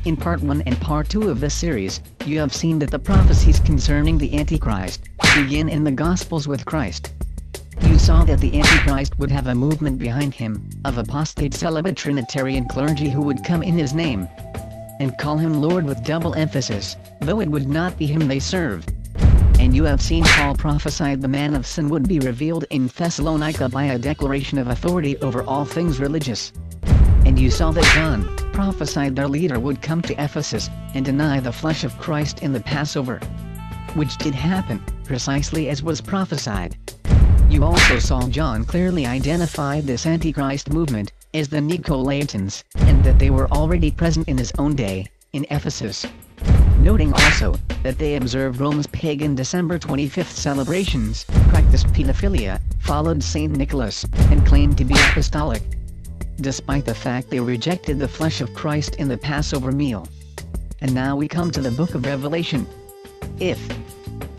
In Part 1 and Part 2 of this series, you have seen that the prophecies concerning the Antichrist begin in the Gospels with Christ. You saw that the Antichrist would have a movement behind him, of apostate celibate Trinitarian clergy who would come in his name and call him Lord with double emphasis, though it would not be him they serve. And you have seen Paul prophesied the man of sin would be revealed in Thessalonica by a declaration of authority over all things religious. And you saw that John prophesied their leader would come to Ephesus and deny the flesh of Christ in the Passover, which did happen, precisely as was prophesied. You also saw John clearly identify this Antichrist movement as the Nicolaitans, and that they were already present in his own day, in Ephesus. Noting also, that they observed Rome's pagan December 25th celebrations, practiced pedophilia, followed Saint Nicholas, and claimed to be apostolic, despite the fact they rejected the flesh of Christ in the Passover meal. And now we come to the book of Revelation. If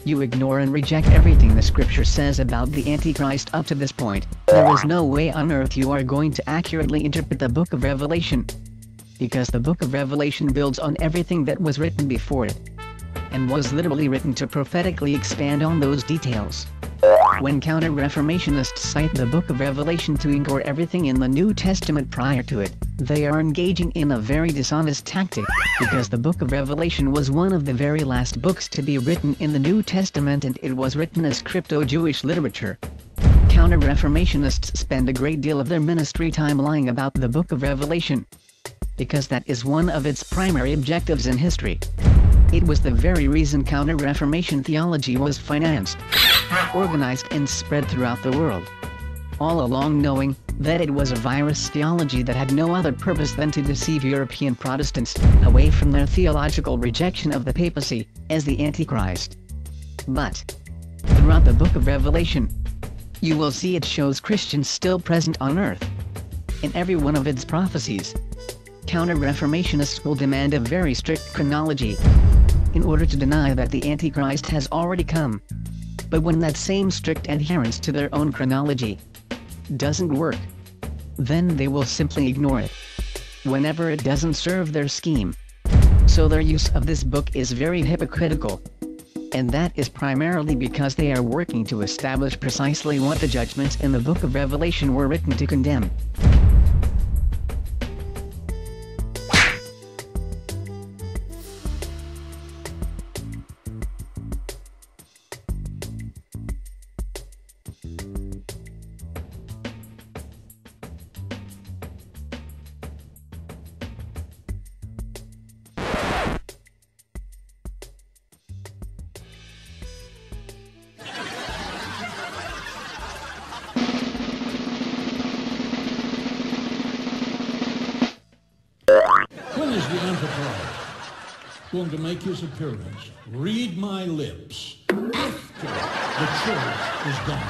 you ignore and reject everything the scripture says about the Antichrist up to this point, there is no way on earth you are going to accurately interpret the book of Revelation. Because the book of Revelation builds on everything that was written before it, and was literally written to prophetically expand on those details. When counter-reformationists cite the book of Revelation to ignore everything in the New Testament prior to it, they are engaging in a very dishonest tactic, because the book of Revelation was one of the very last books to be written in the New Testament, and it was written as crypto-Jewish literature. Counter-reformationists spend a great deal of their ministry time lying about the book of Revelation, because that is one of its primary objectives in history. It was the very reason Counter-Reformation theology was financed, organized and spread throughout the world, all along knowing that it was a virus theology that had no other purpose than to deceive European Protestants away from their theological rejection of the papacy as the Antichrist. But throughout the book of Revelation, you will see it shows Christians still present on earth. In every one of its prophecies, counter-reformationists will demand a very strict chronology in order to deny that the Antichrist has already come. But when that same strict adherence to their own chronology doesn't work, then they will simply ignore it whenever it doesn't serve their scheme. So their use of this book is very hypocritical. And that is primarily because they are working to establish precisely what the judgments in the book of Revelation were written to condemn. When is the Antichrist going to make his appearance? Read my lips. After the church is gone.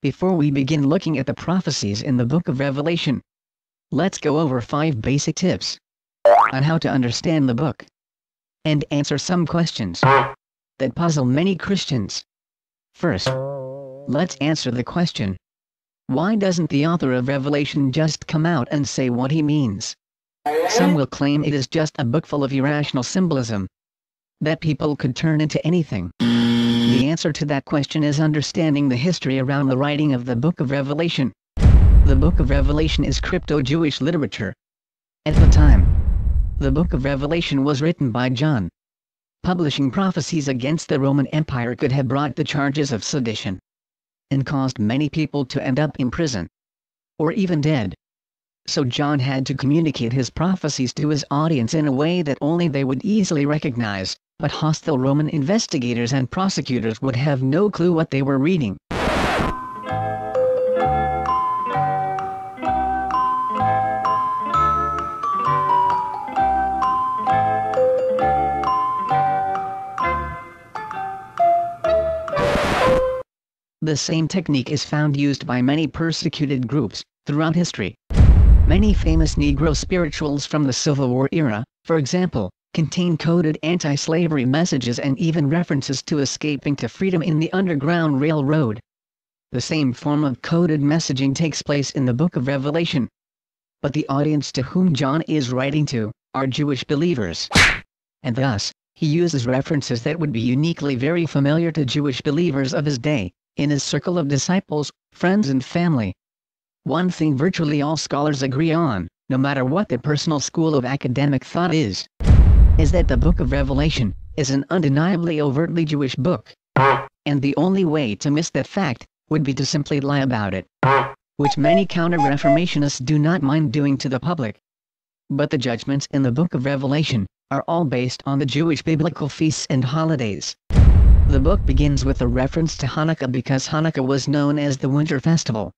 Before we begin looking at the prophecies in the book of Revelation, let's go over 5 basic tips on how to understand the book and answer some questions that puzzle many Christians. First, let's answer the question, why doesn't the author of Revelation just come out and say what he means? Some will claim it is just a book full of irrational symbolism that people could turn into anything. The answer to that question is understanding the history around the writing of the book of Revelation. The book of Revelation is crypto-Jewish literature. At the time, the book of Revelation was written by John. Publishing prophecies against the Roman Empire could have brought the charges of sedition and caused many people to end up in prison or even dead. So John had to communicate his prophecies to his audience in a way that only they would easily recognize, but hostile Roman investigators and prosecutors would have no clue what they were reading. The same technique is found used by many persecuted groups throughout history. Many famous Negro spirituals from the Civil War era, for example, contain coded anti-slavery messages and even references to escaping to freedom in the Underground Railroad. The same form of coded messaging takes place in the book of Revelation. But the audience to whom John is writing to are Jewish believers. And thus, he uses references that would be uniquely very familiar to Jewish believers of his day, in his circle of disciples, friends and family. One thing virtually all scholars agree on, no matter what their personal school of academic thought is that the book of Revelation is an undeniably overtly Jewish book. And the only way to miss that fact would be to simply lie about it, which many counter-reformationists do not mind doing to the public. But the judgments in the book of Revelation are all based on the Jewish biblical feasts and holidays. The book begins with a reference to Hanukkah because Hanukkah was known as the winter festival.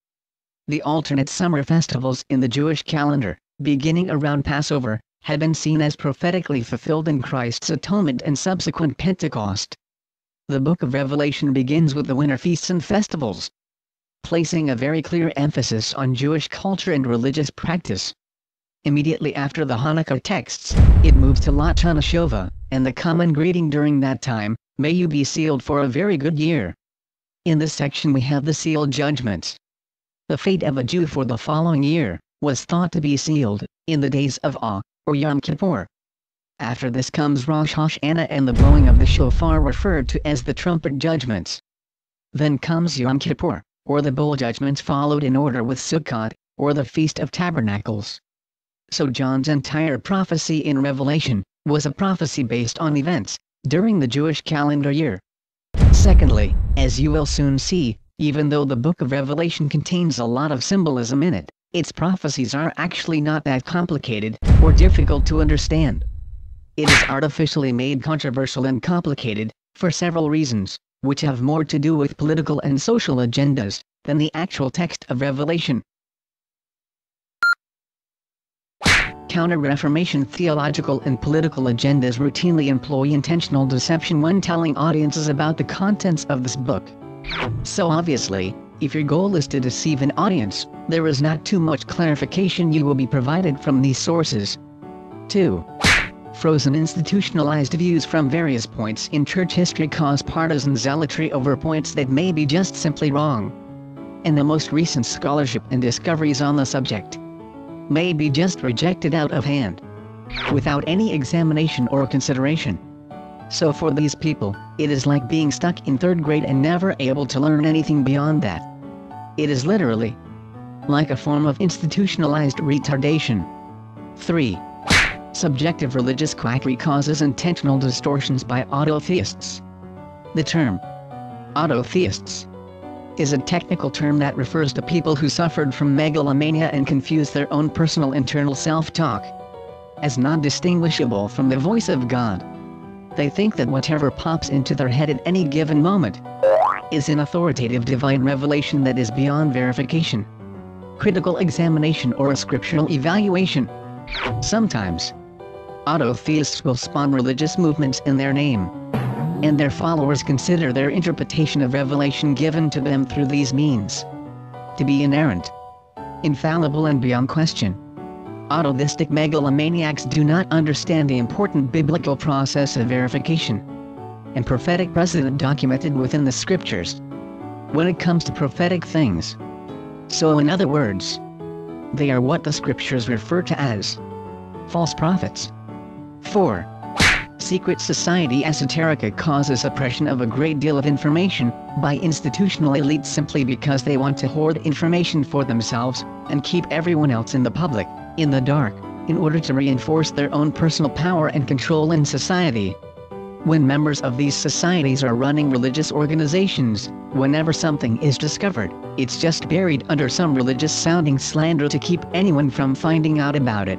The alternate summer festivals in the Jewish calendar, beginning around Passover, had been seen as prophetically fulfilled in Christ's atonement and subsequent Pentecost. The book of Revelation begins with the winter feasts and festivals, placing a very clear emphasis on Jewish culture and religious practice. Immediately after the Hanukkah texts, it moves to La Shana Shova, and the common greeting during that time, may you be sealed for a very good year. In this section we have the sealed judgments. The fate of a Jew for the following year was thought to be sealed in the days of Awe, or Yom Kippur. After this comes Rosh Hashanah and the blowing of the shofar referred to as the trumpet judgments. Then comes Yom Kippur, or the bowl judgments followed in order with Sukkot, or the Feast of Tabernacles. So John's entire prophecy in Revelation was a prophecy based on events during the Jewish calendar year. Secondly, as you will soon see, even though the book of Revelation contains a lot of symbolism in it, its prophecies are actually not that complicated or difficult to understand. It is artificially made controversial and complicated, for several reasons, which have more to do with political and social agendas than the actual text of Revelation. Counter-reformation theological and political agendas routinely employ intentional deception when telling audiences about the contents of this book. So obviously, if your goal is to deceive an audience, there is not too much clarification you will be provided from these sources. 2. Frozen institutionalized views from various points in church history cause partisan zealotry over points that may be just simply wrong. And the most recent scholarship and discoveries on the subject may be just rejected out of hand, without any examination or consideration. So for these people, it is like being stuck in 3rd grade and never able to learn anything beyond that. It is literally like a form of institutionalized retardation. 3. Subjective religious quackery causes intentional distortions by autotheists. The term autotheists is a technical term that refers to people who suffered from megalomania and confuse their own personal internal self-talk as non-distinguishable from the voice of God. They think that whatever pops into their head at any given moment is an authoritative divine revelation that is beyond verification, critical examination or a scriptural evaluation. Sometimes, autotheists will spawn religious movements in their name, and their followers consider their interpretation of revelation given to them through these means to be inerrant, infallible and beyond question. Autotheistic megalomaniacs do not understand the important biblical process of verification and prophetic precedent documented within the scriptures when it comes to prophetic things. So in other words, they are what the scriptures refer to as false prophets. 4. Secret society esoterica causes suppression of a great deal of information by institutional elites simply because they want to hoard information for themselves and keep everyone else in the public in the dark, in order to reinforce their own personal power and control in society. When members of these societies are running religious organizations, whenever something is discovered, it's just buried under some religious-sounding slander to keep anyone from finding out about it.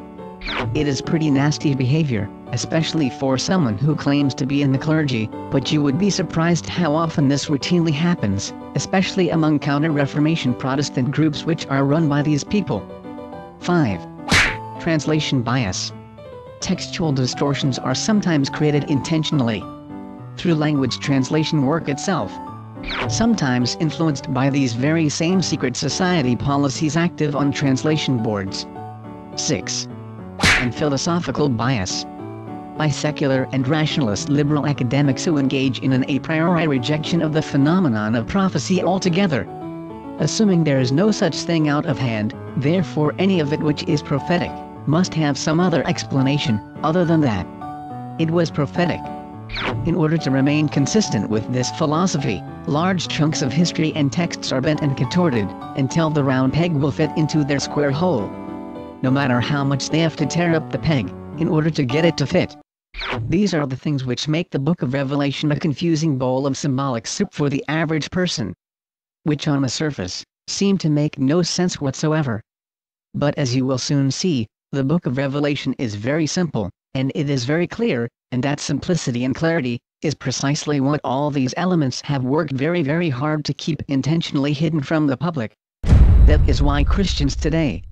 It is pretty nasty behavior, especially for someone who claims to be in the clergy, but you would be surprised how often this routinely happens, especially among Counter-reformation Protestant groups which are run by these people. 5. Translation bias. Textual distortions are sometimes created intentionally through language translation work itself, sometimes influenced by these very same secret society policies active on translation boards. 6. And philosophical bias. By secular and rationalist liberal academics who engage in an a priori rejection of the phenomenon of prophecy altogether, assuming there is no such thing out of hand, therefore any of it which is prophetic must have some other explanation, other than that it was prophetic. In order to remain consistent with this philosophy, large chunks of history and texts are bent and contorted, until the round peg will fit into their square hole, no matter how much they have to tear up the peg, in order to get it to fit. These are the things which make the Book of Revelation a confusing bowl of symbolic soup for the average person, which on the surface seem to make no sense whatsoever. But as you will soon see, the Book of Revelation is very simple, and it is very clear, and that simplicity and clarity is precisely what all these elements have worked very, very hard to keep intentionally hidden from the public. That is why Christians today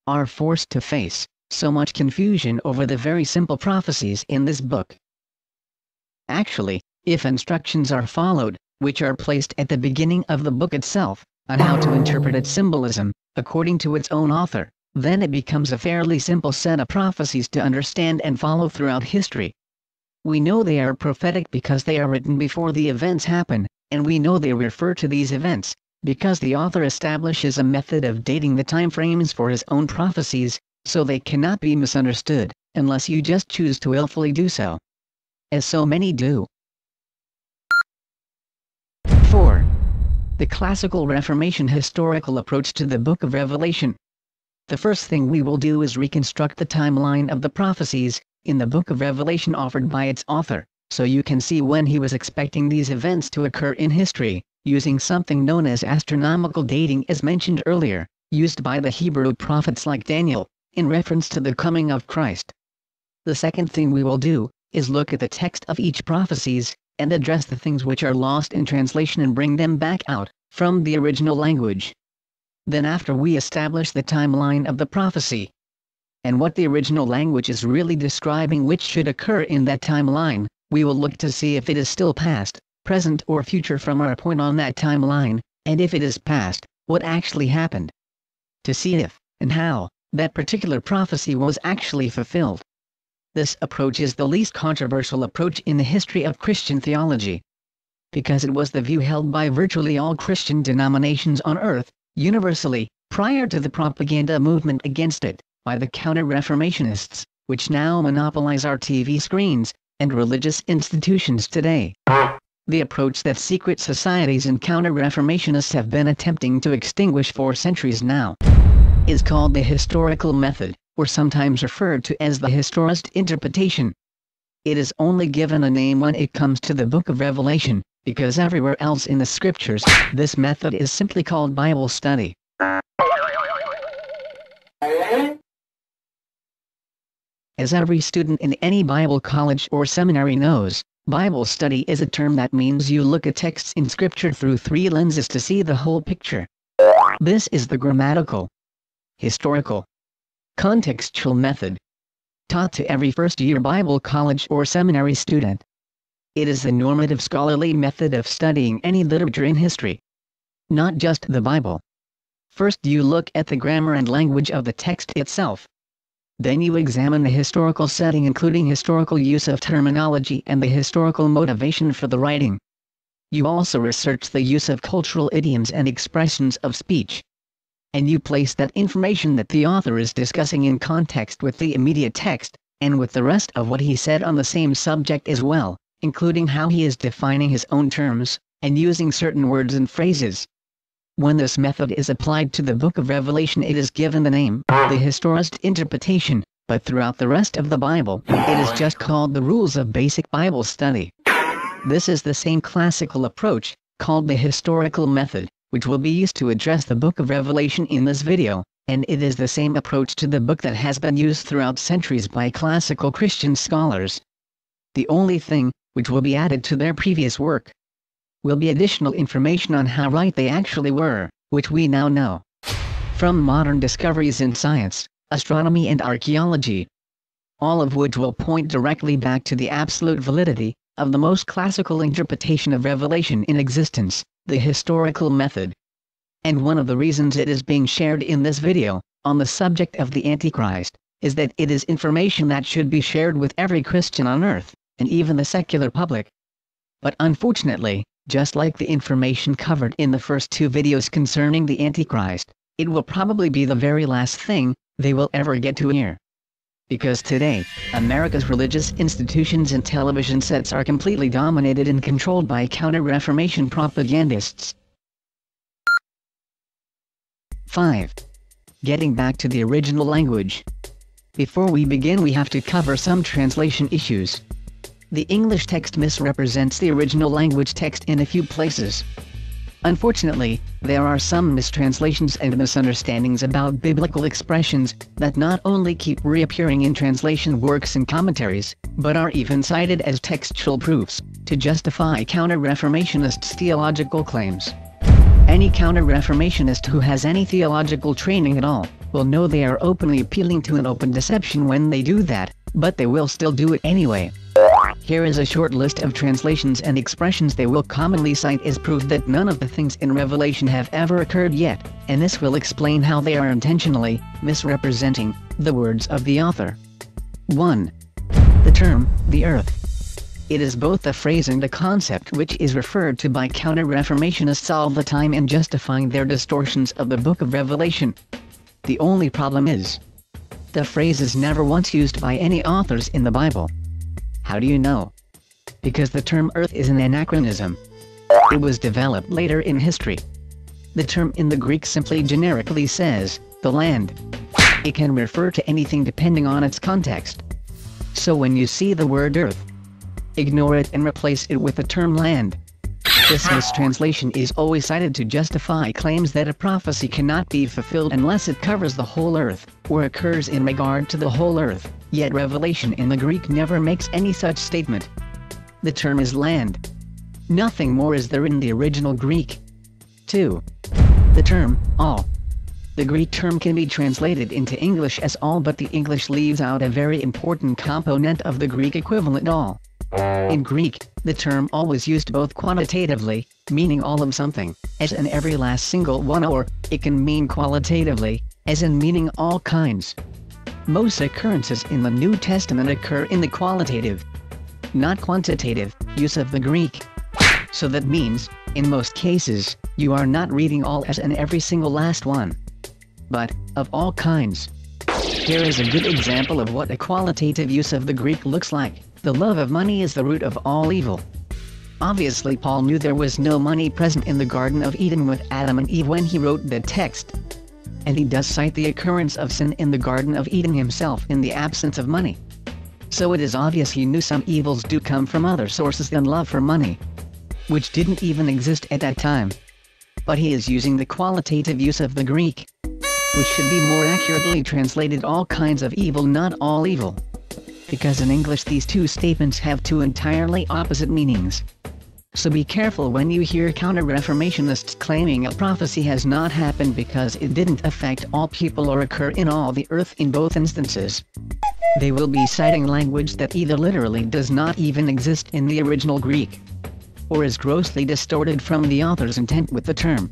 are forced to face so much confusion over the very simple prophecies in this book. Actually, if instructions are followed, which are placed at the beginning of the book itself, on how to interpret its symbolism, according to its own author, then it becomes a fairly simple set of prophecies to understand and follow throughout history. We know they are prophetic because they are written before the events happen, and we know they refer to these events, because the author establishes a method of dating the time frames for his own prophecies, so they cannot be misunderstood, unless you just choose to willfully do so, as so many do. 4. The classical Reformation historical approach to the Book of Revelation. The first thing we will do is reconstruct the timeline of the prophecies in the Book of Revelation offered by its author, so you can see when he was expecting these events to occur in history, using something known as astronomical dating as mentioned earlier, used by the Hebrew prophets like Daniel, in reference to the coming of Christ. The second thing we will do is look at the text of each prophecies, and address the things which are lost in translation and bring them back out from the original language. Then after we establish the timeline of the prophecy, and what the original language is really describing which should occur in that timeline, we will look to see if it is still past, present or future from our point on that timeline, and if it is past, what actually happened, to see if, and how, that particular prophecy was actually fulfilled. This approach is the least controversial approach in the history of Christian theology, because it was the view held by virtually all Christian denominations on earth, universally, prior to the propaganda movement against it, by the Counter-reformationists, which now monopolize our TV screens and religious institutions today. The approach that secret societies and Counter-reformationists have been attempting to extinguish for centuries now is called the historical method, or sometimes referred to as the historist interpretation. It is only given a name when it comes to the Book of Revelation, because everywhere else in the scriptures, this method is simply called Bible study. As every student in any Bible college or seminary knows, Bible study is a term that means you look at texts in scripture through three lenses to see the whole picture. This is the grammatical, historical, contextual method, taught to every first-year Bible college or seminary student. It is the normative scholarly method of studying any literature in history, not just the Bible. First you look at the grammar and language of the text itself. Then you examine the historical setting, including historical use of terminology and the historical motivation for the writing. You also research the use of cultural idioms and expressions of speech. And you place that information that the author is discussing in context with the immediate text, and with the rest of what he said on the same subject as well, including how he is defining his own terms, and using certain words and phrases. When this method is applied to the Book of Revelation, it is given the name, the historist interpretation, but throughout the rest of the Bible, it is just called the rules of basic Bible study. This is the same classical approach, called the historical method, which will be used to address the Book of Revelation in this video, and it is the same approach to the book that has been used throughout centuries by classical Christian scholars. The only thing, which will be added to their previous work, will be additional information on how right they actually were, which we now know from modern discoveries in science, astronomy and archaeology, all of which will point directly back to the absolute validity of the most classical interpretation of Revelation in existence, the historical method. And one of the reasons it is being shared in this video, on the subject of the Antichrist, is that it is information that should be shared with every Christian on earth, and even the secular public. But unfortunately, just like the information covered in the first two videos concerning the Antichrist, it will probably be the very last thing they will ever get to hear. Because today, America's religious institutions and television sets are completely dominated and controlled by Counter-reformation propagandists. 5. Getting back to the original language. Before we begin, we have to cover some translation issues. The English text misrepresents the original language text in a few places. Unfortunately, there are some mistranslations and misunderstandings about biblical expressions that not only keep reappearing in translation works and commentaries, but are even cited as textual proofs to justify counter-reformationists' theological claims. Any counter-reformationist who has any theological training at all will know they are openly appealing to an open deception when they do that, but they will still do it anyway. Here is a short list of translations and expressions they will commonly cite as proof that none of the things in Revelation have ever occurred yet, and this will explain how they are intentionally misrepresenting the words of the author. 1. The term, the earth. It is both a phrase and a concept which is referred to by counter-reformationists all the time in justifying their distortions of the Book of Revelation. The only problem is, the phrase is never once used by any authors in the Bible. How do you know? Because the term earth is an anachronism. It was developed later in history. The term in the Greek simply generically says, the land. It can refer to anything depending on its context. So when you see the word earth, ignore it and replace it with the term land. This mistranslation is always cited to justify claims that a prophecy cannot be fulfilled unless it covers the whole earth, or occurs in regard to the whole earth, yet Revelation in the Greek never makes any such statement. The term is land. Nothing more is there in the original Greek. 2. The term, all. The Greek term can be translated into English as all, but the English leaves out a very important component of the Greek equivalent all. In Greek, the term all was used both quantitatively, meaning all of something, as in every last single one, or it can mean qualitatively, as in meaning all kinds. Most occurrences in the New Testament occur in the qualitative, not quantitative, use of the Greek. So that means, in most cases, you are not reading all as in every single last one, but of all kinds. Here is a good example of what a qualitative use of the Greek looks like. The love of money is the root of all evil. Obviously, Paul knew there was no money present in the Garden of Eden with Adam and Eve when he wrote the text. And he does cite the occurrence of sin in the Garden of Eden himself in the absence of money. So it is obvious he knew some evils do come from other sources than love for money, which didn't even exist at that time. But he is using the qualitative use of the Greek, which should be more accurately translated all kinds of evil, not all evil. Because in English these two statements have two entirely opposite meanings. So be careful when you hear counter-reformationists claiming a prophecy has not happened because it didn't affect all people or occur in all the earth in both instances. They will be citing language that either literally does not even exist in the original Greek, or is grossly distorted from the author's intent with the term.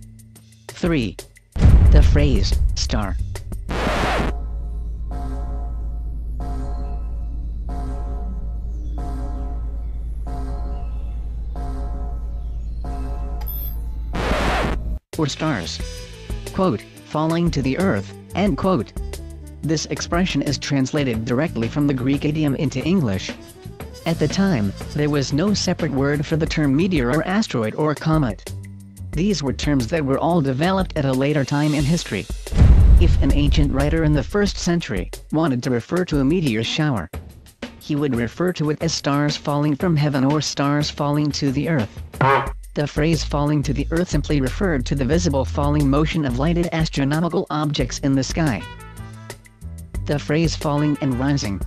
3. The phrase, star, or stars, quote, falling to the earth, end quote. This expression is translated directly from the Greek idiom into English. At the time, there was no separate word for the term meteor or asteroid or comet. These were terms that were all developed at a later time in history. If an ancient writer in the 1st century wanted to refer to a meteor shower, he would refer to it as stars falling from heaven or stars falling to the earth. The phrase falling to the earth simply referred to the visible falling motion of lighted astronomical objects in the sky. The phrase falling and rising.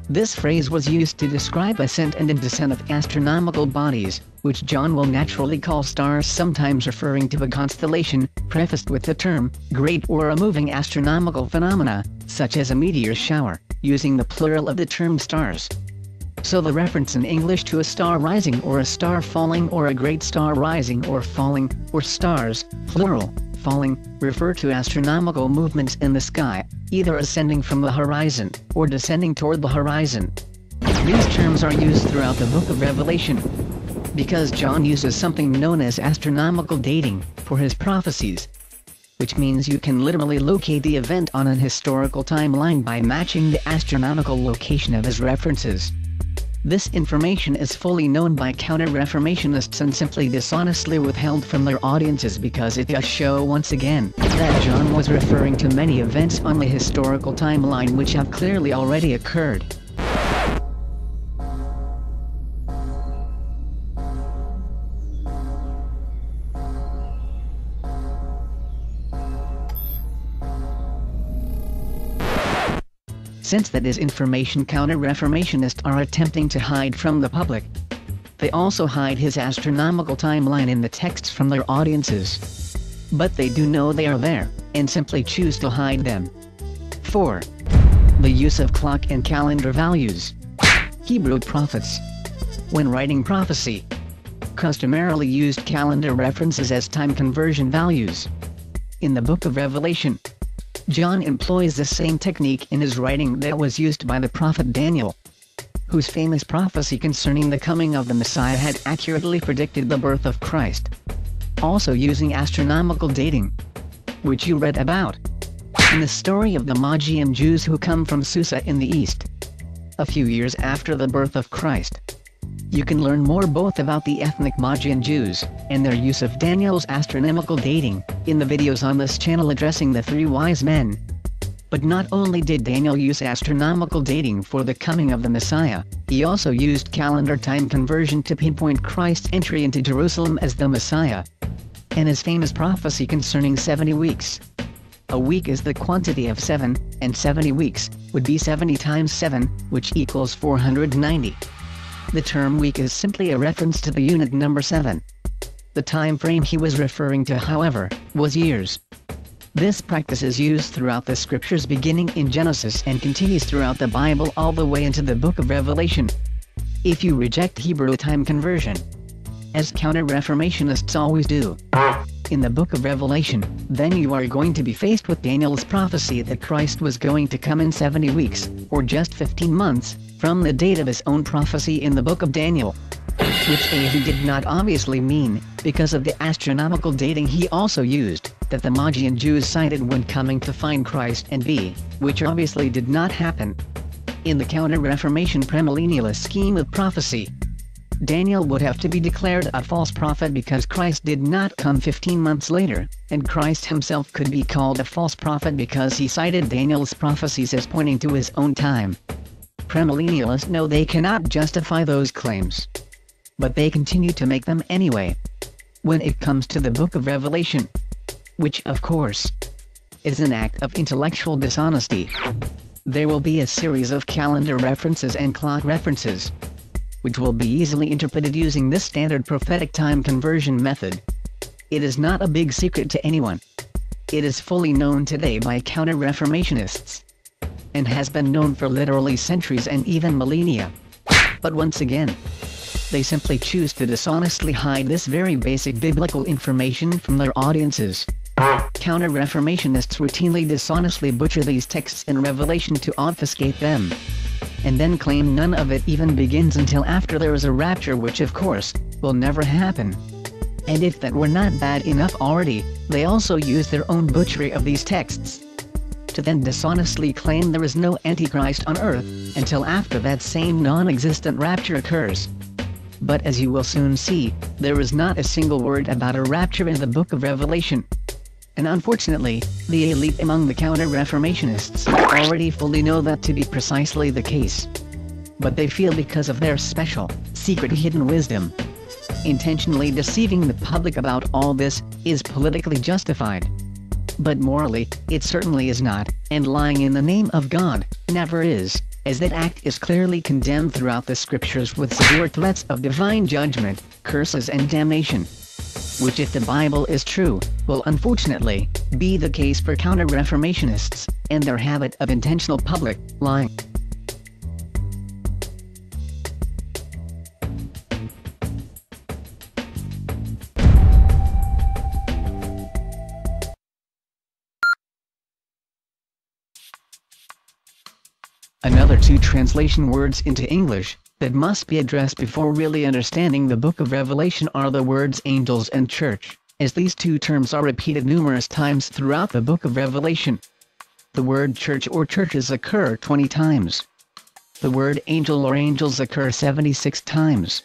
This phrase was used to describe ascent and descent of astronomical bodies, which John will naturally call stars, sometimes referring to a constellation, prefaced with the term great or a moving astronomical phenomena, such as a meteor shower, using the plural of the term stars. So the reference in English to a star rising or a star falling or a great star rising or falling, or stars, plural, falling, refer to astronomical movements in the sky, either ascending from the horizon, or descending toward the horizon. These terms are used throughout the book of Revelation, because John uses something known as astronomical dating for his prophecies, which means you can literally locate the event on an historical timeline by matching the astronomical location of his references. This information is fully known by counter-reformationists and simply dishonestly withheld from their audiences because it does show once again that John was referring to many events on the historical timeline which have clearly already occurred. Since that is information counter-reformationists are attempting to hide from the public, they also hide his astronomical timeline in the texts from their audiences. But they do know they are there, and simply choose to hide them. 4. The use of clock and calendar values. Hebrew prophets, when writing prophecy, customarily used calendar references as time conversion values. In the book of Revelation, John employs the same technique in his writing that was used by the prophet Daniel, whose famous prophecy concerning the coming of the Messiah had accurately predicted the birth of Christ, also using astronomical dating, which you read about in the story of the Magian Jews who come from Susa in the east, a few years after the birth of Christ. You can learn more both about the ethnic Magian Jews and their use of Daniel's astronomical dating in the videos on this channel addressing the 3 wise men. But not only did Daniel use astronomical dating for the coming of the Messiah, he also used calendar time conversion to pinpoint Christ's entry into Jerusalem as the Messiah, and his famous prophecy concerning 70 weeks. A week is the quantity of 7, and 70 weeks would be 70 times 7, which equals 490. The term week is simply a reference to the unit number 7. The time frame he was referring to, however, was years. This practice is used throughout the scriptures beginning in Genesis and continues throughout the Bible all the way into the book of Revelation. If you reject Hebrew time conversion, as counter-reformationists always do, in the book of Revelation, then you are going to be faced with Daniel's prophecy that Christ was going to come in 70 weeks, or just 15 months, from the date of his own prophecy in the book of Daniel. Which A, he did not obviously mean, because of the astronomical dating he also used, that the Magian Jews cited when coming to find Christ, and B, which obviously did not happen. In the counter-reformation premillennialist scheme of prophecy, Daniel would have to be declared a false prophet because Christ did not come 15 months later, and Christ himself could be called a false prophet because he cited Daniel's prophecies as pointing to his own time. Premillennialists know they cannot justify those claims, but they continue to make them anyway. When it comes to the book of Revelation, which of course is an act of intellectual dishonesty, there will be a series of calendar references and clock references, which will be easily interpreted using this standard prophetic time conversion method. It is not a big secret to anyone. It is fully known today by counter-reformationists, and has been known for literally centuries and even millennia. But once again, they simply choose to dishonestly hide this very basic biblical information from their audiences. Counter-reformationists routinely dishonestly butcher these texts in Revelation to obfuscate them, and then claim none of it even begins until after there is a rapture, which of course, will never happen. And if that were not bad enough already, they also use their own butchery of these texts to then dishonestly claim there is no Antichrist on earth, until after that same non-existent rapture occurs. But as you will soon see, there is not a single word about a rapture in the book of Revelation. And unfortunately, the elite among the counter-reformationists already fully know that to be precisely the case. But they feel because of their special, secret hidden wisdom, intentionally deceiving the public about all this is politically justified. But morally, it certainly is not, and lying in the name of God never is, as that act is clearly condemned throughout the scriptures with severe threats of divine judgment, curses and damnation. Which, if the Bible is true, will unfortunately be the case for counter-reformationists and their habit of intentional public lying. Another two translation words into English that must be addressed before really understanding the book of Revelation are the words angels and church, as these two terms are repeated numerous times throughout the book of Revelation. The word church or churches occur 20 times. The word angel or angels occur 76 times.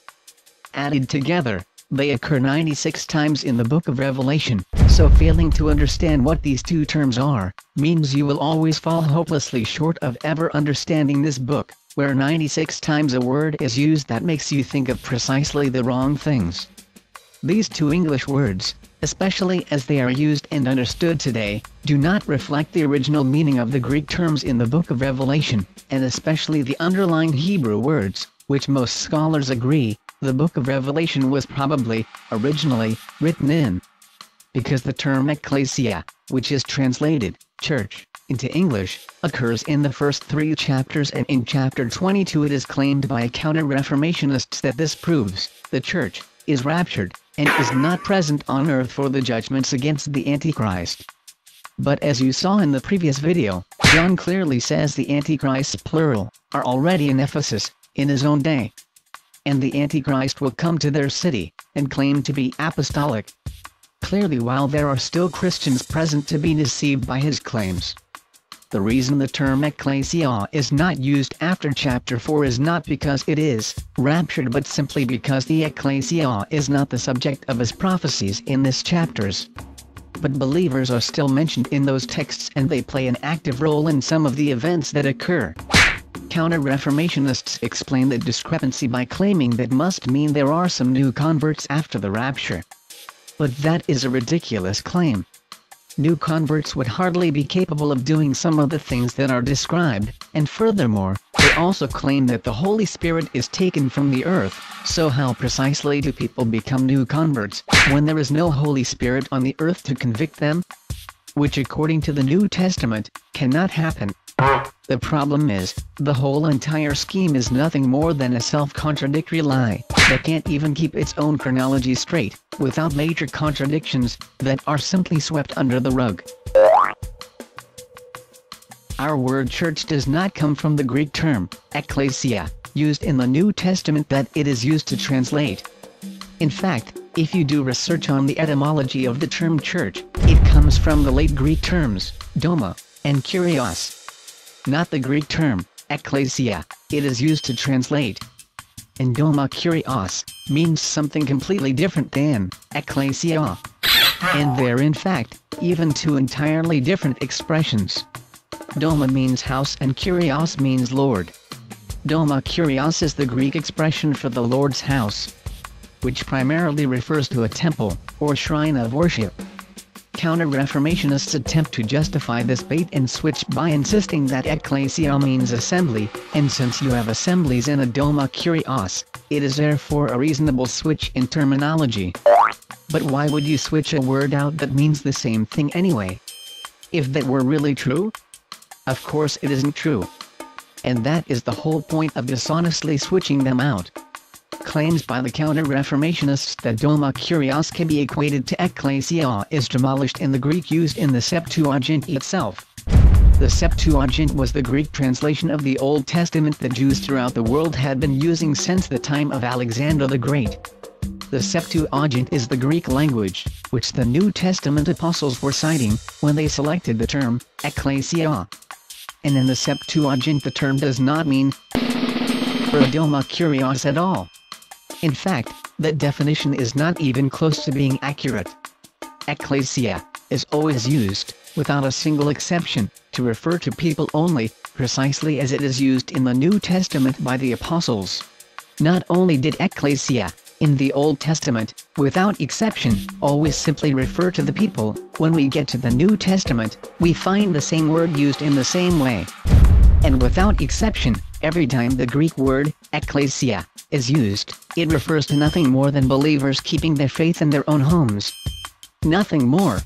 Added together, they occur 96 times in the book of Revelation, so failing to understand what these two terms are, means you will always fall hopelessly short of ever understanding this book, where 96 times a word is used that makes you think of precisely the wrong things. These two English words, especially as they are used and understood today, do not reflect the original meaning of the Greek terms in the book of Revelation, and especially the underlying Hebrew words, which most scholars agree the book of Revelation was probably, originally, written in. Because the term ecclesia, which is translated, church, into English, occurs in the first 3 chapters, and in chapter 22 it is claimed by counter-reformationists that this proves the church is raptured, and is not present on earth for the judgments against the Antichrist. But as you saw in the previous video, John clearly says the Antichrists plural are already in Ephesus, in his own day. And the Antichrist will come to their city, and claim to be apostolic. Clearly, while there are still Christians present to be deceived by his claims. The reason the term ecclesia is not used after chapter 4 is not because it is raptured, but simply because the ecclesia is not the subject of his prophecies in this chapters. But believers are still mentioned in those texts, and they play an active role in some of the events that occur. Counter-reformationists explain the discrepancy by claiming that must mean there are some new converts after the rapture. But that is a ridiculous claim. New converts would hardly be capable of doing some of the things that are described, and furthermore, they also claim that the Holy Spirit is taken from the earth, so how precisely do people become new converts, when there is no Holy Spirit on the earth to convict them? Which according to the New Testament, cannot happen. The problem is, the whole entire scheme is nothing more than a self-contradictory lie, that can't even keep its own chronology straight, without major contradictions, that are simply swept under the rug. Our word church does not come from the Greek term, ekklesia, used in the New Testament that it is used to translate. In fact, if you do research on the etymology of the term church, it comes from the late Greek terms, doma, and kurios. Not the Greek term, ekklesia, it is used to translate. And doma kurios means something completely different than ekklesia. And they're in fact, even two entirely different expressions. Doma means house and kurios means Lord. Doma kurios is the Greek expression for the Lord's house, which primarily refers to a temple, or shrine of worship. Counter-reformationists attempt to justify this bait and switch by insisting that ekklesia means assembly, and since you have assemblies in a doma kurios, it is therefore a reasonable switch in terminology. But why would you switch a word out that means the same thing anyway? If that were really true? Of course it isn't true. And that is the whole point of dishonestly switching them out. Claims by the counter-reformationists that Doma Kurios can be equated to Ekklesia is demolished in the Greek used in the Septuagint itself. The Septuagint was the Greek translation of the Old Testament that Jews throughout the world had been using since the time of Alexander the Great. The Septuagint is the Greek language, which the New Testament apostles were citing when they selected the term Ekklesia. And in the Septuagint the term does not mean Doma Kurios at all. In fact, that definition is not even close to being accurate. Ekklesia is always used, without a single exception, to refer to people only, precisely as it is used in the New Testament by the apostles. Not only did Ekklesia, in the Old Testament, without exception, always simply refer to the people, when we get to the New Testament, we find the same word used in the same way. And without exception, every time the Greek word, ekklesia, is used, it refers to nothing more than believers keeping their faith in their own homes. Nothing more.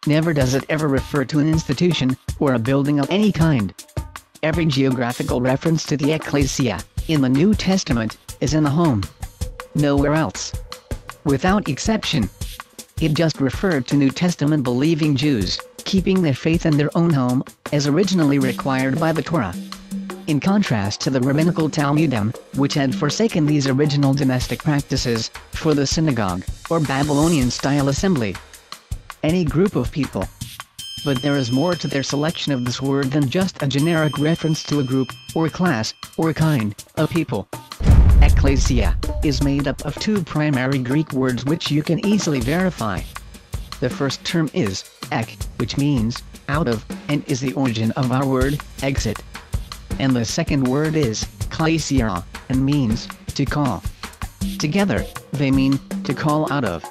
Never does it ever refer to an institution, or a building of any kind. Every geographical reference to the ekklesia, in the New Testament, is in the home. Nowhere else. Without exception. It just referred to New Testament believing Jews, keeping their faith in their own home, as originally required by the Torah. In contrast to the rabbinical Talmudim, which had forsaken these original domestic practices, for the synagogue, or Babylonian-style assembly. Any group of people. But there is more to their selection of this word than just a generic reference to a group, or class, or kind, of people. Ekklesia is made up of two primary Greek words which you can easily verify. The first term is ek, which means out of, and is the origin of our word exit. And the second word is klesia, and means to call. Together, they mean to call out of.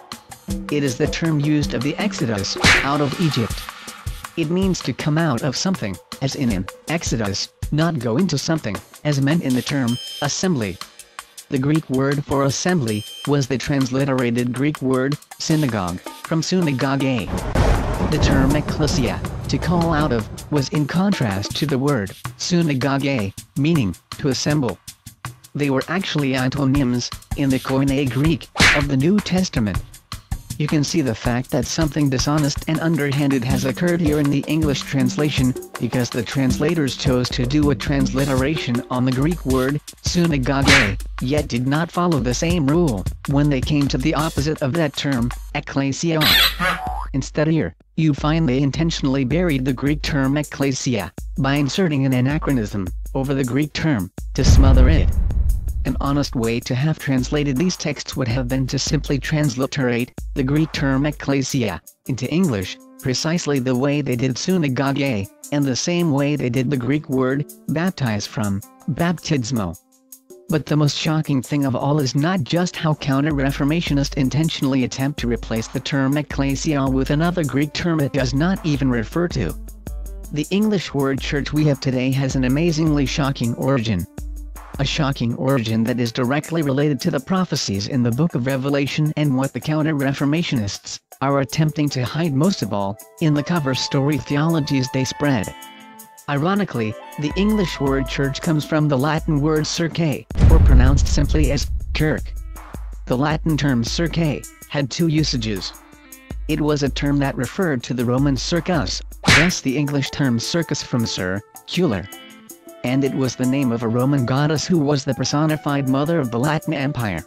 It is the term used of the Exodus out of Egypt. It means to come out of something, as in Exodus, not go into something, as meant in the term assembly. The Greek word for assembly was the transliterated Greek word synagogue, from synagoge. The term ekklesia, to call out of, was in contrast to the word synagoge, meaning to assemble. They were actually antonyms, in the Koine Greek, of the New Testament. You can see the fact that something dishonest and underhanded has occurred here in the English translation, because the translators chose to do a transliteration on the Greek word, synagoge, yet did not follow the same rule, when they came to the opposite of that term, ekklesia. Instead here, you find they intentionally buried the Greek term ekklesia, by inserting an anachronism, over the Greek term, to smother it. An honest way to have translated these texts would have been to simply transliterate the Greek term ekklesia into English, precisely the way they did synagoge, and the same way they did the Greek word baptize from baptismo. But the most shocking thing of all is not just how counter-reformationists intentionally attempt to replace the term ekklesia with another Greek term it does not even refer to. The English word church we have today has an amazingly shocking origin. A shocking origin that is directly related to the prophecies in the book of Revelation and what the counter-reformationists are attempting to hide most of all, in the cover story theologies they spread. Ironically, the English word church comes from the Latin word circe, or pronounced simply as kirk. The Latin term circe had two usages. It was a term that referred to the Roman circus, thus the English term circus from circular. And it was the name of a Roman goddess who was the personified mother of the Latin Empire.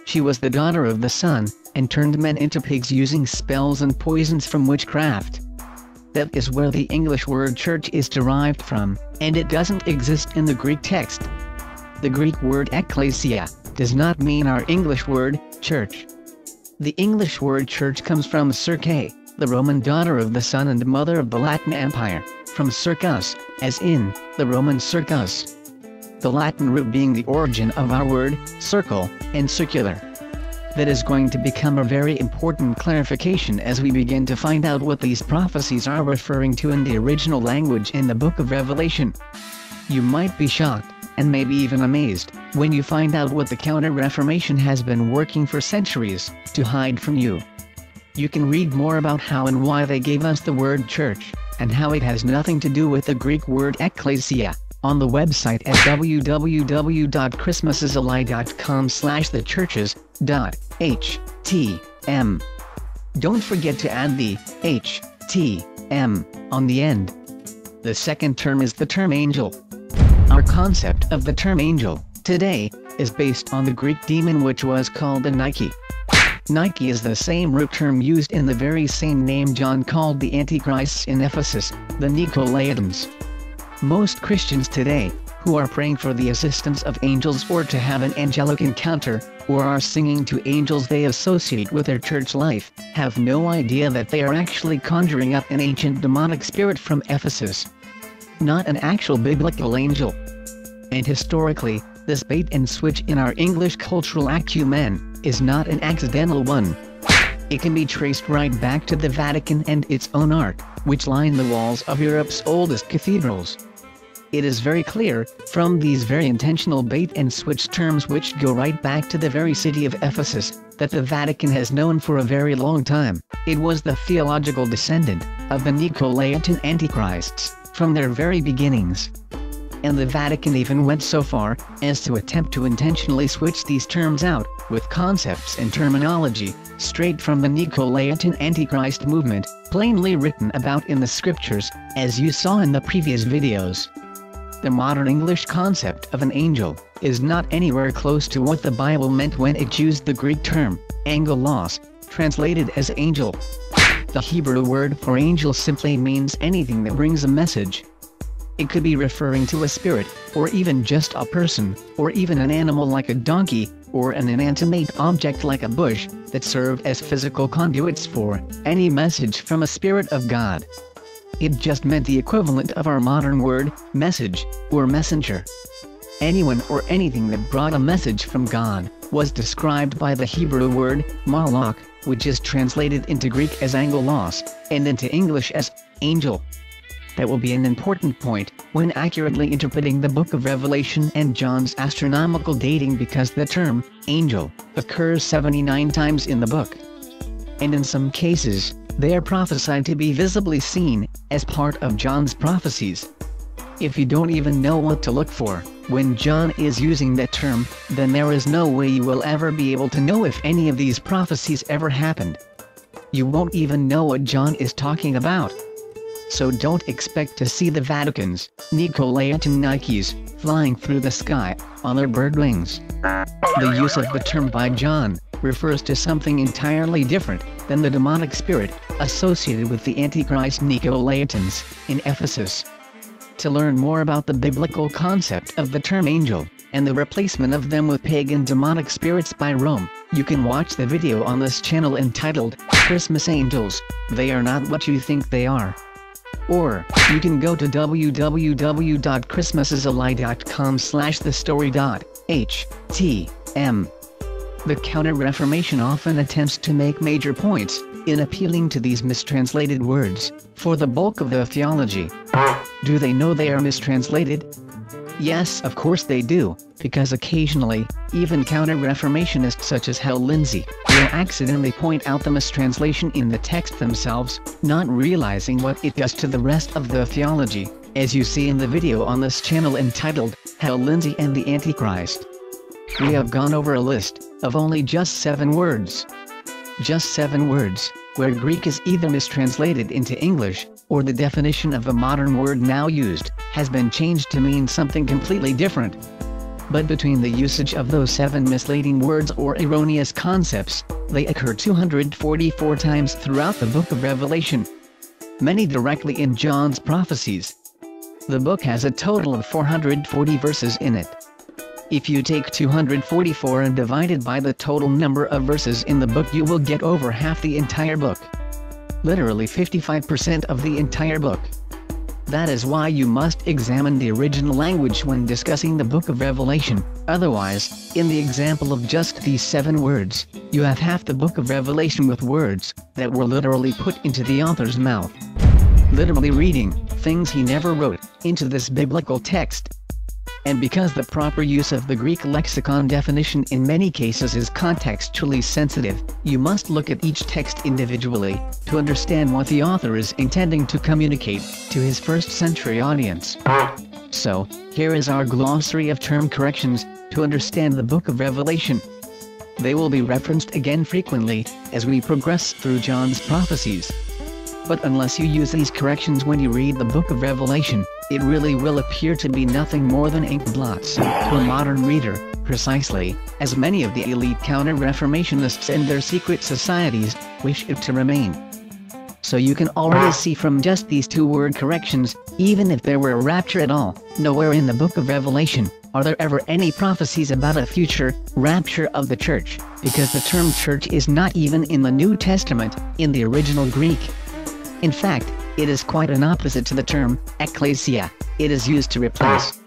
She was the daughter of the sun, and turned men into pigs using spells and poisons from witchcraft. That is where the English word church is derived from, and it doesn't exist in the Greek text. The Greek word ekklesia does not mean our English word church. The English word church comes from circe, the Roman daughter of the sun and mother of the Latin Empire, from circus, as in the Roman circus. The Latin root being the origin of our word circle and circular. That is going to become a very important clarification as we begin to find out what these prophecies are referring to in the original language in the book of Revelation. You might be shocked, and maybe even amazed, when you find out what the Counter-Reformation has been working for centuries to hide from you. You can read more about how and why they gave us the word church, and how it has nothing to do with the Greek word ekklesia, on the website at www.ChristmasIsALie.com/thechurches.htm. Don't forget to add the htm on the end. The second term is the term angel. Our concept of the term angel, today, is based on the Greek demon which was called a Nike. Nike is the same root term used in the very same name John called the Antichrists in Ephesus, the Nicolaitans. Most Christians today, who are praying for the assistance of angels or to have an angelic encounter, or are singing to angels they associate with their church life, have no idea that they are actually conjuring up an ancient demonic spirit from Ephesus. Not an actual biblical angel. And historically, this bait and switch in our English cultural acumen is not an accidental one. It can be traced right back to the Vatican and its own art, which line the walls of Europe's oldest cathedrals. It is very clear, from these very intentional bait and switch terms which go right back to the very city of Ephesus, that the Vatican has known for a very long time, it was the theological descendant of the Nicolaitan Antichrists, from their very beginnings. And the Vatican even went so far as to attempt to intentionally switch these terms out, with concepts and terminology, straight from the Nicolaitan Antichrist movement, plainly written about in the scriptures, as you saw in the previous videos. The modern English concept of an angel is not anywhere close to what the Bible meant when it used the Greek term, angelos, translated as angel. The Hebrew word for angel simply means anything that brings a message. It could be referring to a spirit, or even just a person, or even an animal like a donkey, or an inanimate object like a bush, that serve as physical conduits for any message from a spirit of God. It just meant the equivalent of our modern word, message, or messenger. Anyone or anything that brought a message from God, was described by the Hebrew word, malach, which is translated into Greek as angelos, and into English as angel. That will be an important point, when accurately interpreting the book of Revelation and John's astronomical dating, because the term, angel, occurs 79 times in the book. And in some cases, they are prophesied to be visibly seen, as part of John's prophecies. If you don't even know what to look for, when John is using that term, then there is no way you will ever be able to know if any of these prophecies ever happened. You won't even know what John is talking about. So don't expect to see the Vatican's Nicolaitan Nikes flying through the sky on their bird wings. The use of the term by John refers to something entirely different than the demonic spirit associated with the Antichrist Nicolaitans in Ephesus. To learn more about the biblical concept of the term angel, and the replacement of them with pagan demonic spirits by Rome, you can watch the video on this channel entitled, Christmas Angels, They Are Not What You Think They Are. Or, you can go to www.ChristmasIsALie.com/thestory.htm. The Counter-Reformation often attempts to make major points, in appealing to these mistranslated words, for the bulk of their theology. Do they know they are mistranslated? Yes, of course they do, because occasionally, even counter-reformationists such as Hal Lindsey will accidentally point out the mistranslation in the text themselves, not realizing what it does to the rest of the theology, as you see in the video on this channel entitled, Hal Lindsey and the Antichrist. We have gone over a list of only just 7 words. Just 7 words, where Greek is either mistranslated into English, or the definition of a modern word now used, has been changed to mean something completely different. But between the usage of those 7 misleading words or erroneous concepts, they occur 244 times throughout the book of Revelation. Many directly in John's prophecies. The book has a total of 440 verses in it. If you take 244 and divide it by the total number of verses in the book, you will get over half the entire book. Literally 55% of the entire book. That is why you must examine the original language when discussing the book of Revelation. Otherwise, in the example of just these 7 words, you have half the book of Revelation with words that were literally put into the author's mouth. Literally reading things he never wrote into this biblical text. And because the proper use of the Greek lexicon definition in many cases is contextually sensitive, you must look at each text individually, to understand what the author is intending to communicate to his first-century audience. So, here is our glossary of term corrections to understand the book of Revelation. They will be referenced again frequently as we progress through John's prophecies. But unless you use these corrections when you read the book of Revelation, it really will appear to be nothing more than ink blots to a modern reader, precisely as many of the elite counter-reformationists and their secret societies wish it to remain. So you can already see from just these two-word corrections, even if there were a rapture at all, nowhere in the book of Revelation are there ever any prophecies about a future rapture of the church, because the term church is not even in the New Testament, in the original Greek. In fact, it is quite an opposite to the term ecclesia it is used to replace.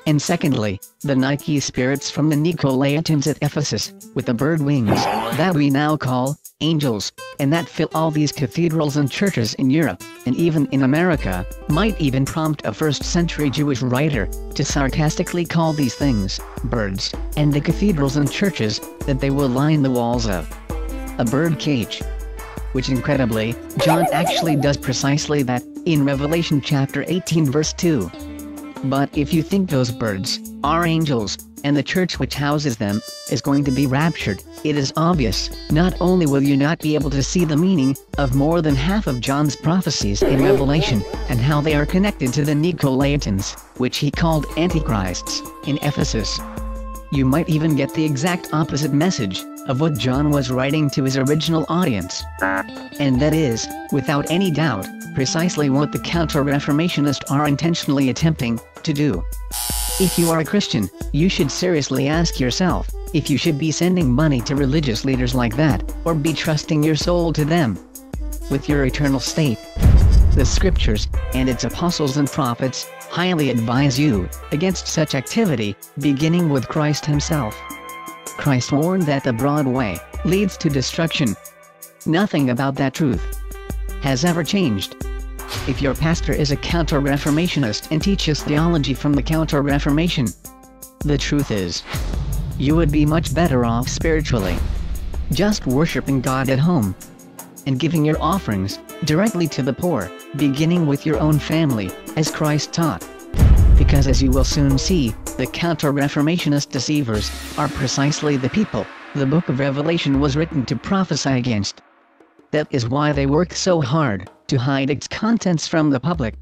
And secondly, the Nike spirits from the Nicolaitans at Ephesus, with the bird wings, that we now call angels, and that fill all these cathedrals and churches in Europe, and even in America, might even prompt a first-century Jewish writer to sarcastically call these things birds, and the cathedrals and churches that they will line the walls of a bird cage. Which incredibly, John actually does precisely that, in Revelation chapter 18 verse 2. But if you think those birds are angels, and the church which houses them is going to be raptured, it is obvious, not only will you not be able to see the meaning of more than half of John's prophecies in Revelation, and how they are connected to the Nicolaitans, which he called antichrists, in Ephesus. You might even get the exact opposite message of what John was writing to his original audience. And that is, without any doubt, precisely what the counter-reformationists are intentionally attempting to do. If you are a Christian, you should seriously ask yourself if you should be sending money to religious leaders like that, or be trusting your soul to them with your eternal state. The scriptures, and its apostles and prophets, highly advise you against such activity, beginning with Christ himself. Christ warned that the broad way leads to destruction. Nothing about that truth has ever changed. If your pastor is a counter-reformationist and teaches theology from the counter-reformation, the truth is, you would be much better off spiritually, just worshiping God at home, and giving your offerings directly to the poor, beginning with your own family, as Christ taught. Because as you will soon see, the counter-reformationist deceivers are precisely the people the book of Revelation was written to prophesy against. That is why they work so hard to hide its contents from the public.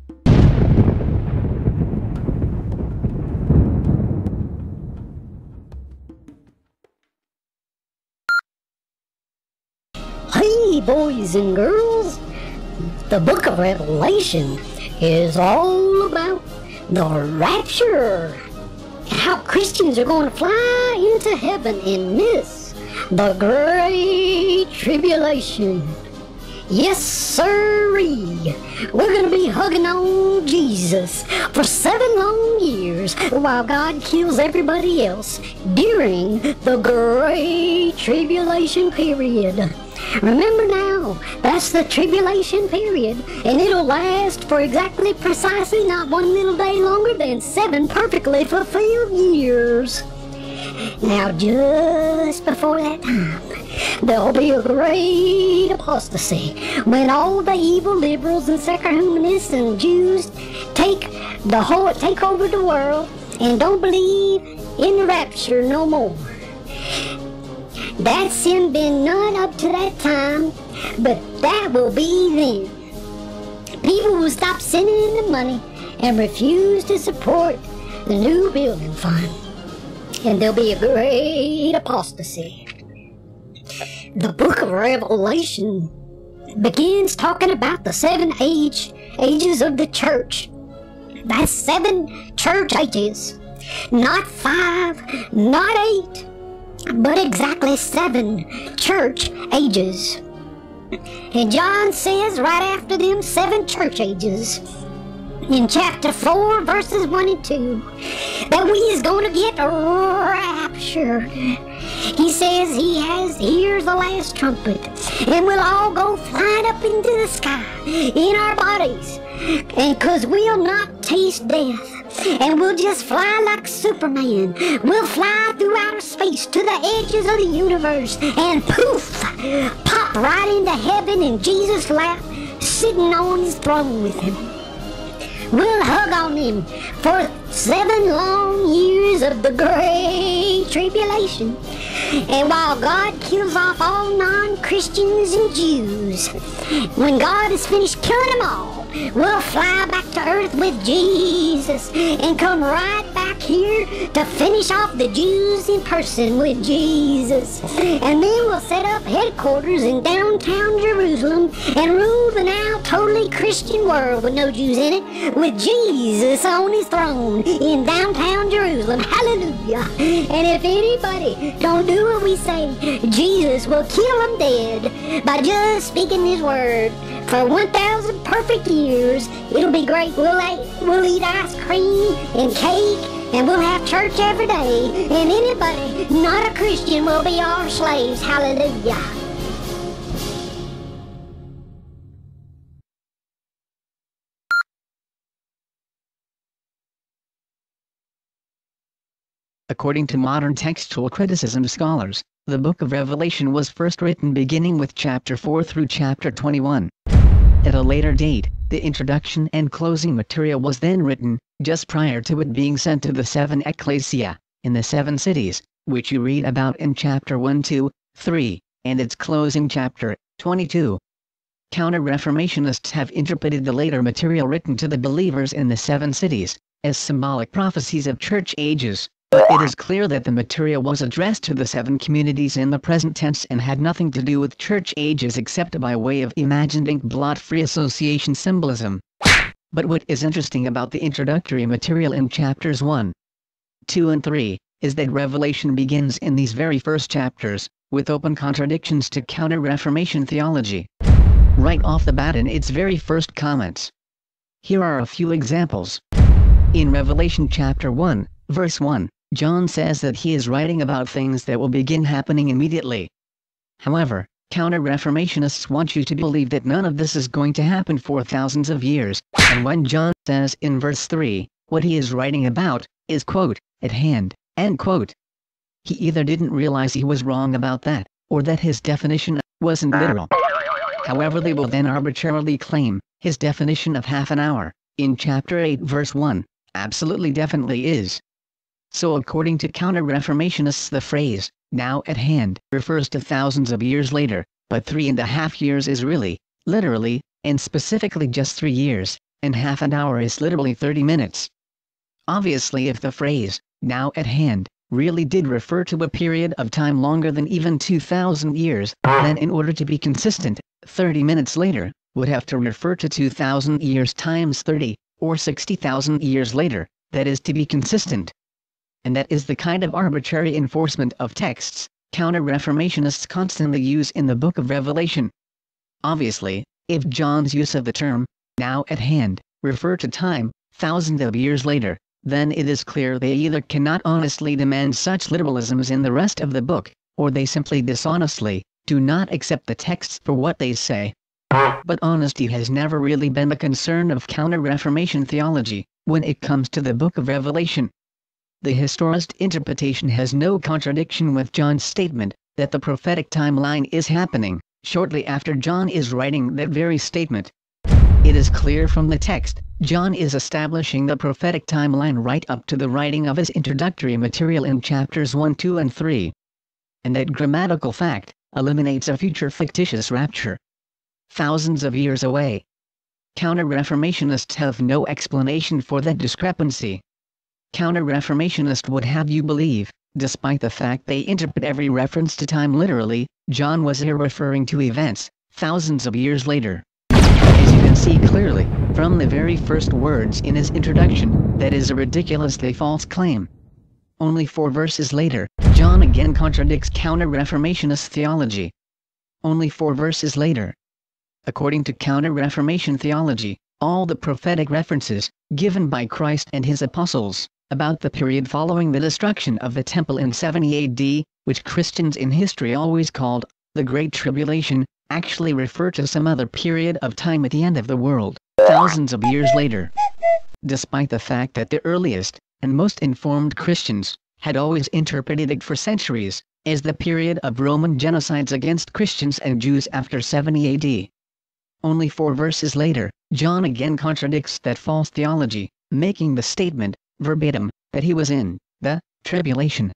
Hey boys and girls, the book of Revelation is all about the rapture. How Christians are going to fly into heaven and miss the great tribulation. Yes, sirree. We're going to be hugging on Jesus for 7 long years while God kills everybody else during the great tribulation period. Remember now, that's the tribulation period, and it'll last for exactly precisely not 1 little day longer than 7 perfectly fulfilled years. Now just before that time, there'll be a great apostasy when all the evil liberals and secular humanists and Jews take over the world and don't believe in the rapture no more. That's been none up to that time, but that will be then. People will stop sending in the money and refuse to support the new building fund. And there'll be a great apostasy. The book of Revelation begins talking about the 7 ages of the church. That's 7 church ages. Not 5, not 8, but exactly 7 church ages. And John says right after them 7 church ages, in chapter 4 verses 1 and 2, that we is going to get raptured. He says he hears the last trumpet, and we'll all go flying up into the sky in our bodies, and cause we'll not taste death, and we'll just fly like Superman. We'll fly through outer space to the edges of the universe, and poof, pop right into heaven in Jesus' lap, sitting on his throne with him. we'll hug on them for 7 long years of the Great Tribulation. And while God kills off all non-Christians and Jews, when God is finished killing them all, we'll fly back to earth with Jesus and come right back here to finish off the Jews in person with Jesus. And then we'll set up headquarters in downtown Jerusalem and rule the now totally Christian world with no Jews in it, with Jesus on his throne in downtown Jerusalem. Hallelujah. And if anybody don't do what we say, Jesus will kill them dead by just speaking his word. For 1,000 perfect years, it'll be great. We'll eat ice cream and cake, and we'll have church every day. And anybody not a Christian will be our slaves. Hallelujah. According to modern textual criticism scholars, the Book of Revelation was first written beginning with chapter 4 through chapter 21. At a later date, the introduction and closing material was then written, just prior to it being sent to the 7 ecclesia, in the 7 cities, which you read about in chapter 1, 2, 3, and its closing chapter, 22. Counter-reformationists have interpreted the later material written to the believers in the 7 cities, as symbolic prophecies of church ages. But it is clear that the material was addressed to the 7 communities in the present tense and had nothing to do with church ages except by way of imagined ink blot-free association symbolism. But what is interesting about the introductory material in chapters 1, 2 and 3, is that Revelation begins in these very first chapters, with open contradictions to Counter-Reformation theology. Right off the bat in its very first comments. Here are a few examples. In Revelation chapter 1, verse 1, John says that he is writing about things that will begin happening immediately. However, Counter-Reformationists want you to believe that none of this is going to happen for thousands of years, and when John says in verse 3, what he is writing about, is quote, at hand, end quote. He either didn't realize he was wrong about that, or that his definition wasn't literal. However, they will then arbitrarily claim, his definition of half an hour, in chapter 8 verse 1, absolutely definitely is. So according to Counter-Reformationists, the phrase, now at hand, refers to thousands of years later, but 3.5 years is really, literally, and specifically just 3 years, and half an hour is literally 30 minutes. Obviously, if the phrase, now at hand, really did refer to a period of time longer than even 2,000 years, then in order to be consistent, 30 minutes later, would have to refer to 2,000 years times 30, or 60,000 years later, that is to be consistent. And that is the kind of arbitrary enforcement of texts Counter-Reformationists constantly use in the Book of Revelation. Obviously, if John's use of the term, now at hand, refer to time, thousands of years later, then it is clear they either cannot honestly demand such literalisms in the rest of the book, or they simply dishonestly do not accept the texts for what they say. But honesty has never really been the concern of Counter-Reformation theology, when it comes to the Book of Revelation. The historist interpretation has no contradiction with John's statement, that the prophetic timeline is happening, shortly after John is writing that very statement. It is clear from the text, John is establishing the prophetic timeline right up to the writing of his introductory material in chapters 1, 2 and 3. And that grammatical fact eliminates a future fictitious rapture thousands of years away. Counter-Reformationists have no explanation for that discrepancy. Counter-Reformationist would have you believe, despite the fact they interpret every reference to time literally, John was here referring to events thousands of years later. As you can see clearly, from the very first words in his introduction, that is a ridiculously false claim. Only 4 verses later, John again contradicts Counter-Reformationist theology. Only 4 verses later. According to Counter-Reformation theology, all the prophetic references, given by Christ and his apostles, about the period following the destruction of the temple in 70 AD, which Christians in history always called the Great Tribulation, actually refer to some other period of time at the end of the world, thousands of years later. Despite the fact that the earliest, and most informed Christians, had always interpreted it for centuries, as the period of Roman genocides against Christians and Jews after 70 AD. Only 4 verses later, John again contradicts that false theology, making the statement, verbatim, that he was in the tribulation.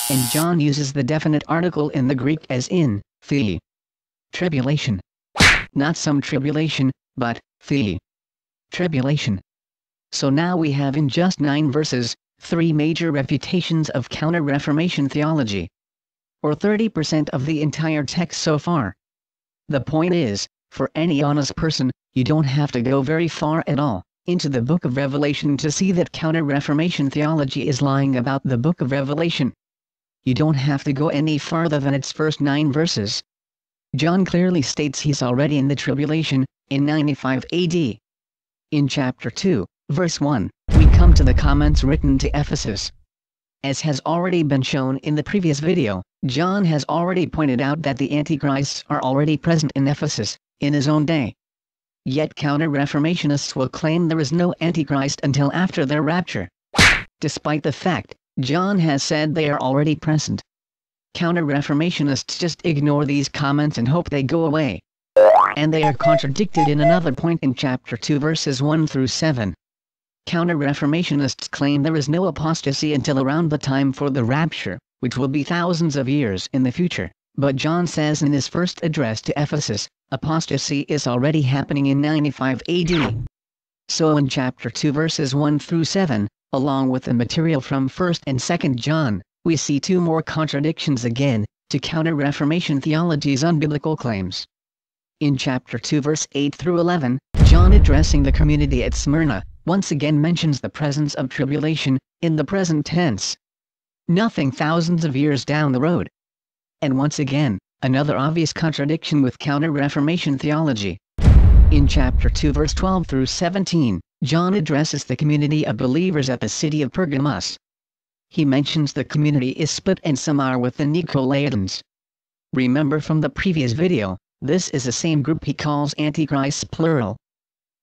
And John uses the definite article in the Greek as in the tribulation. Not some tribulation, but the tribulation. So now we have in just 9 verses, 3 major refutations of Counter-Reformation theology. Or 30% of the entire text so far. The point is, for any honest person, you don't have to go very far at all into the book of Revelation to see that Counter-Reformation theology is lying about the book of Revelation. You don't have to go any farther than its first 9 verses. John clearly states he's already in the tribulation, in 95 AD. In chapter 2, verse 1, we come to the comments written to Ephesus. As has already been shown in the previous video, John has already pointed out that the Antichrists are already present in Ephesus, in his own day. Yet Counter-Reformationists will claim there is no Antichrist until after their rapture. Despite the fact, John has said they are already present. Counter-Reformationists just ignore these comments and hope they go away. And they are contradicted in another point in chapter 2 verses 1 through 7. Counter-Reformationists claim there is no apostasy until around the time for the rapture, which will be thousands of years in the future, but John says in his first address to Ephesus, apostasy is already happening in 95 AD. So in chapter 2 verses 1 through 7, along with the material from 1st and 2nd John, we see 2 more contradictions again, to Counter-Reformation theology's unbiblical claims. In chapter 2 verse 8 through 11, John addressing the community at Smyrna, once again mentions the presence of tribulation, in the present tense. Nothing thousands of years down the road. And once again, another obvious contradiction with Counter-Reformation theology. In chapter 2 verse 12 through 17, John addresses the community of believers at the city of Pergamos. He mentions the community is split and some are with the Nicolaitans. Remember from the previous video, this is the same group he calls Antichrists plural.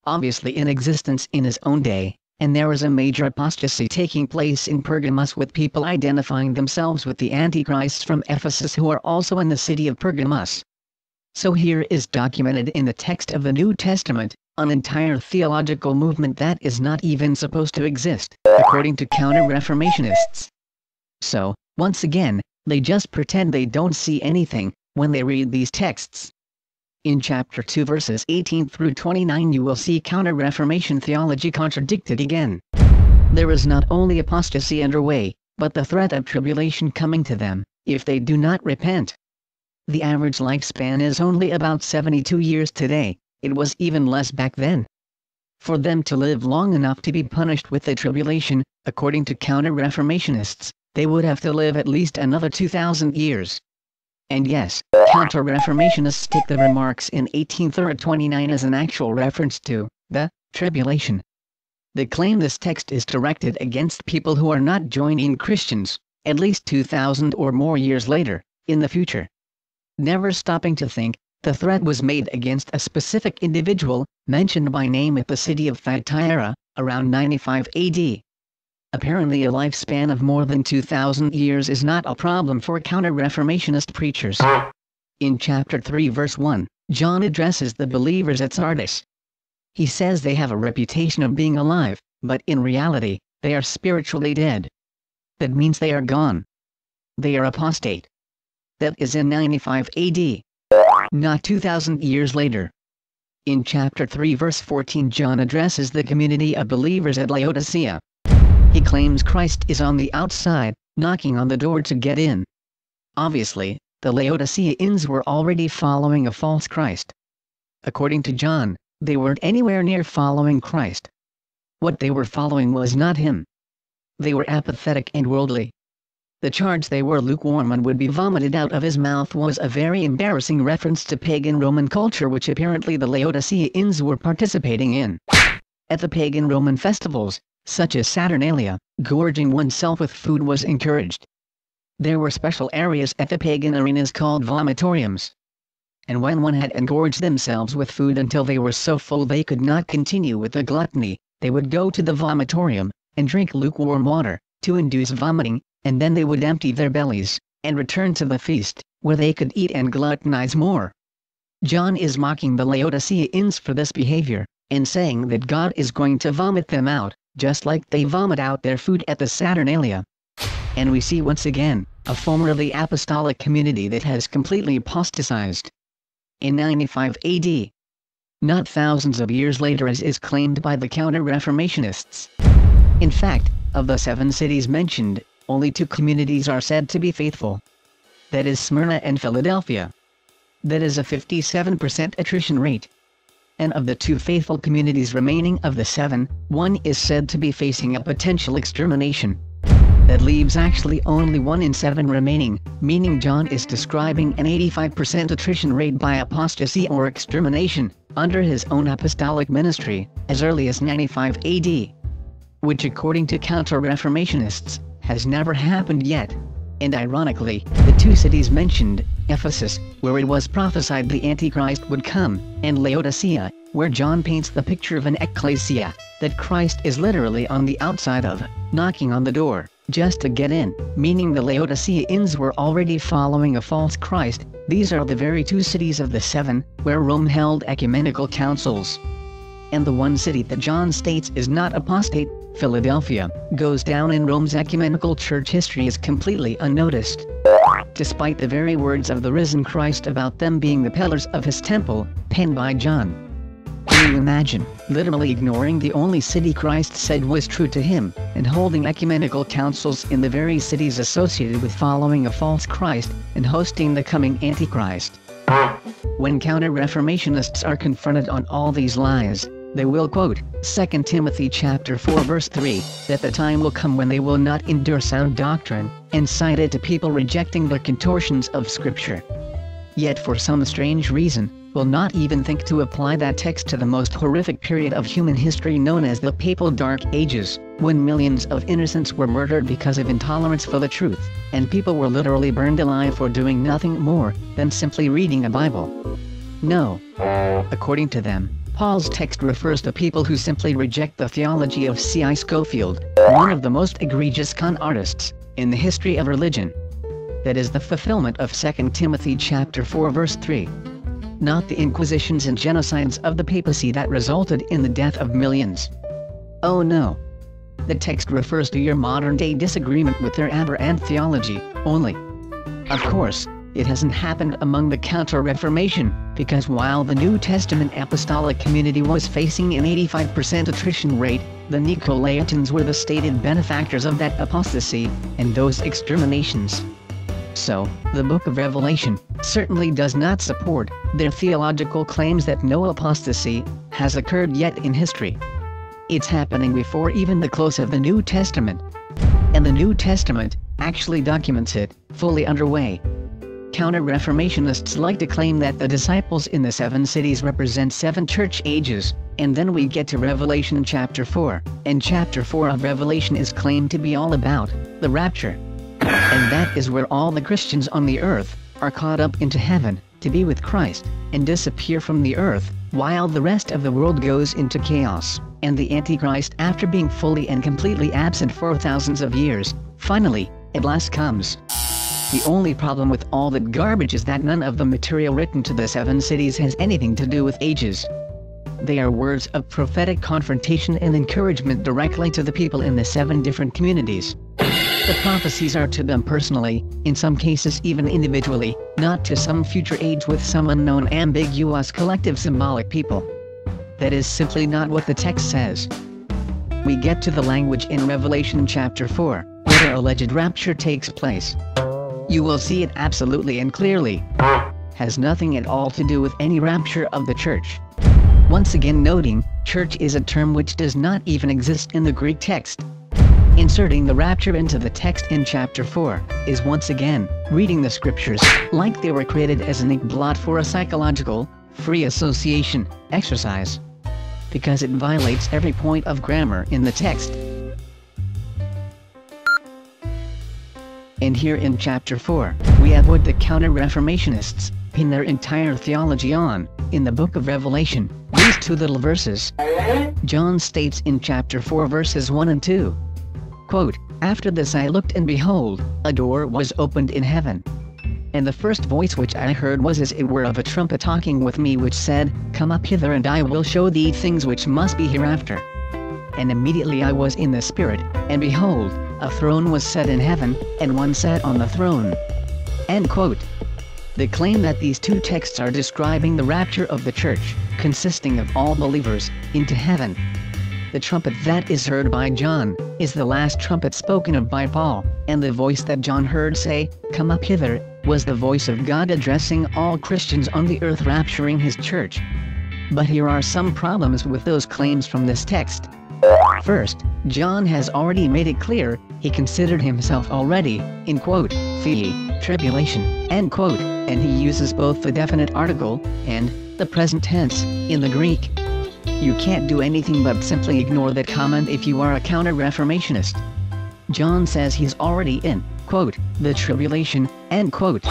Obviously in existence in his own day, and there is a major apostasy taking place in Pergamos with people identifying themselves with the Antichrists from Ephesus who are also in the city of Pergamos. So here is documented in the text of the New Testament, an entire theological movement that is not even supposed to exist, according to Counter-Reformationists. So, once again, they just pretend they don't see anything, when they read these texts. In chapter 2 verses 18 through 29 you will see Counter-Reformation theology contradicted again. There is not only apostasy underway, but the threat of tribulation coming to them, if they do not repent. The average lifespan is only about 72 years today, it was even less back then. For them to live long enough to be punished with the tribulation, according to Counter-Reformationists, they would have to live at least another 2,000 years. And yes, Counter-Reformationists take the remarks in 18:29 as an actual reference to the tribulation. They claim this text is directed against people who are not joining Christians, at least 2,000 or more years later, in the future. Never stopping to think, the threat was made against a specific individual, mentioned by name at the city of Thyatira, around 95 AD. Apparently a lifespan of more than 2,000 years is not a problem for Counter-Reformationist preachers. In chapter 3 verse 1, John addresses the believers at Sardis. He says they have a reputation of being alive, but in reality, they are spiritually dead. That means they are gone. They are apostate. That is in 95 AD. Not 2,000 years later. In chapter 3 verse 14 John addresses the community of believers at Laodicea. He claims Christ is on the outside, knocking on the door to get in. Obviously, the Laodiceans were already following a false Christ. According to John, they weren't anywhere near following Christ. What they were following was not him. They were apathetic and worldly. The charge they were lukewarm and would be vomited out of his mouth was a very embarrassing reference to pagan Roman culture which apparently the Laodiceans were participating in. At the pagan Roman festivals, such as Saturnalia, gorging oneself with food was encouraged. There were special areas at the pagan arenas called vomitoriums. And when one had engorged themselves with food until they were so full they could not continue with the gluttony, they would go to the vomitorium, and drink lukewarm water, to induce vomiting, and then they would empty their bellies, and return to the feast, where they could eat and gluttonize more. John is mocking the Laodiceans for this behavior, and saying that God is going to vomit them out, just like they vomit out their food at the Saturnalia. And we see once again, a formerly apostolic community that has completely apostatized. In 95 AD, not thousands of years later as is claimed by the Counter-reformationists. In fact, of the 7 cities mentioned, only 2 communities are said to be faithful. That is Smyrna and Philadelphia. That is a 57% attrition rate. And of the 2 faithful communities remaining of the 7, one is said to be facing a potential extermination. That leaves actually only 1 in 7 remaining, meaning John is describing an 85% attrition rate by apostasy or extermination, under his own apostolic ministry, as early as 95 AD. Which according to Counter-reformationists, has never happened yet. And ironically, the 2 cities mentioned, Ephesus, where it was prophesied the Antichrist would come, and Laodicea, where John paints the picture of an ecclesia, that Christ is literally on the outside of, knocking on the door, just to get in, meaning the Laodiceans were already following a false Christ. These are the very 2 cities of the 7, where Rome held ecumenical councils. And the one city that John states is not apostate, Philadelphia, goes down in Rome's ecumenical church history as completely unnoticed. Despite the very words of the risen Christ about them being the pillars of his temple, penned by John. Can you imagine, literally ignoring the only city Christ said was true to him, and holding ecumenical councils in the very cities associated with following a false Christ, and hosting the coming Antichrist? When Counter-reformationists are confronted on all these lies, they will quote 2 Timothy chapter 4 verse 3, that the time will come when they will not endure sound doctrine, and cite it to people rejecting the contortions of Scripture. Yet for some strange reason, will not even think to apply that text to the most horrific period of human history known as the Papal Dark Ages, when millions of innocents were murdered because of intolerance for the truth, and people were literally burned alive for doing nothing more than simply reading a Bible. No. According to them, Paul's text refers to people who simply reject the theology of C.I. Scofield, one of the most egregious con artists in the history of religion. That is the fulfillment of 2 Timothy chapter 4 verse 3. Not the inquisitions and genocides of the papacy that resulted in the death of millions. Oh no. The text refers to your modern-day disagreement with their aberrant theology, only. Of course, it hasn't happened among the Counter-Reformation, because while the New Testament apostolic community was facing an 85% attrition rate, the Nicolaitans were the stated benefactors of that apostasy, and those exterminations. So, the book of Revelation certainly does not support their theological claims that no apostasy has occurred yet in history. It's happening before even the close of the New Testament. And the New Testament actually documents it, fully underway. Counter-reformationists like to claim that the disciples in the 7 cities represent 7 church ages, and then we get to Revelation chapter 4, and chapter 4 of Revelation is claimed to be all about the rapture. And that is where all the Christians on the earth are caught up into heaven, to be with Christ, and disappear from the earth, while the rest of the world goes into chaos, and the Antichrist, after being fully and completely absent for thousands of years, finally, at last comes. The only problem with all that garbage is that none of the material written to the 7 cities has anything to do with ages. They are words of prophetic confrontation and encouragement directly to the people in the 7 different communities. The prophecies are to them personally, in some cases even individually, not to some future age with some unknown ambiguous collective symbolic people. That is simply not what the text says. We get to the language in Revelation chapter 4, where the alleged rapture takes place. You will see it absolutely and clearly has nothing at all to do with any rapture of the church. Once again noting, church is a term which does not even exist in the Greek text. Inserting the rapture into the text in chapter 4 is once again reading the scriptures like they were created as an ink blot for a psychological, free association exercise. Because it violates every point of grammar in the text. And here in chapter 4, we have what the Counter-reformationists pin their entire theology on, in the book of Revelation, these 2 little verses. John states in chapter 4 verses 1 and 2. Quote, "After this I looked and behold, a door was opened in heaven. And the first voice which I heard was as it were of a trumpet talking with me, which said, Come up hither, and I will show thee things which must be hereafter. And immediately I was in the Spirit, and behold, a throne was set in heaven, and one sat on the throne. End quote. They claim that these two texts are describing the rapture of the church, consisting of all believers, into heaven. The trumpet that is heard by John is the last trumpet spoken of by Paul, and the voice that John heard say, Come up hither, was the voice of God addressing all Christians on the earth, rapturing his church. But here are some problems with those claims from this text. First, John has already made it clear he considered himself already, in quote, the tribulation, end quote, and he uses both the definite article and the present tense in the Greek. You can't do anything but simply ignore that comment if you are a counter-reformationist. John says he's already in, quote, the tribulation, end quote.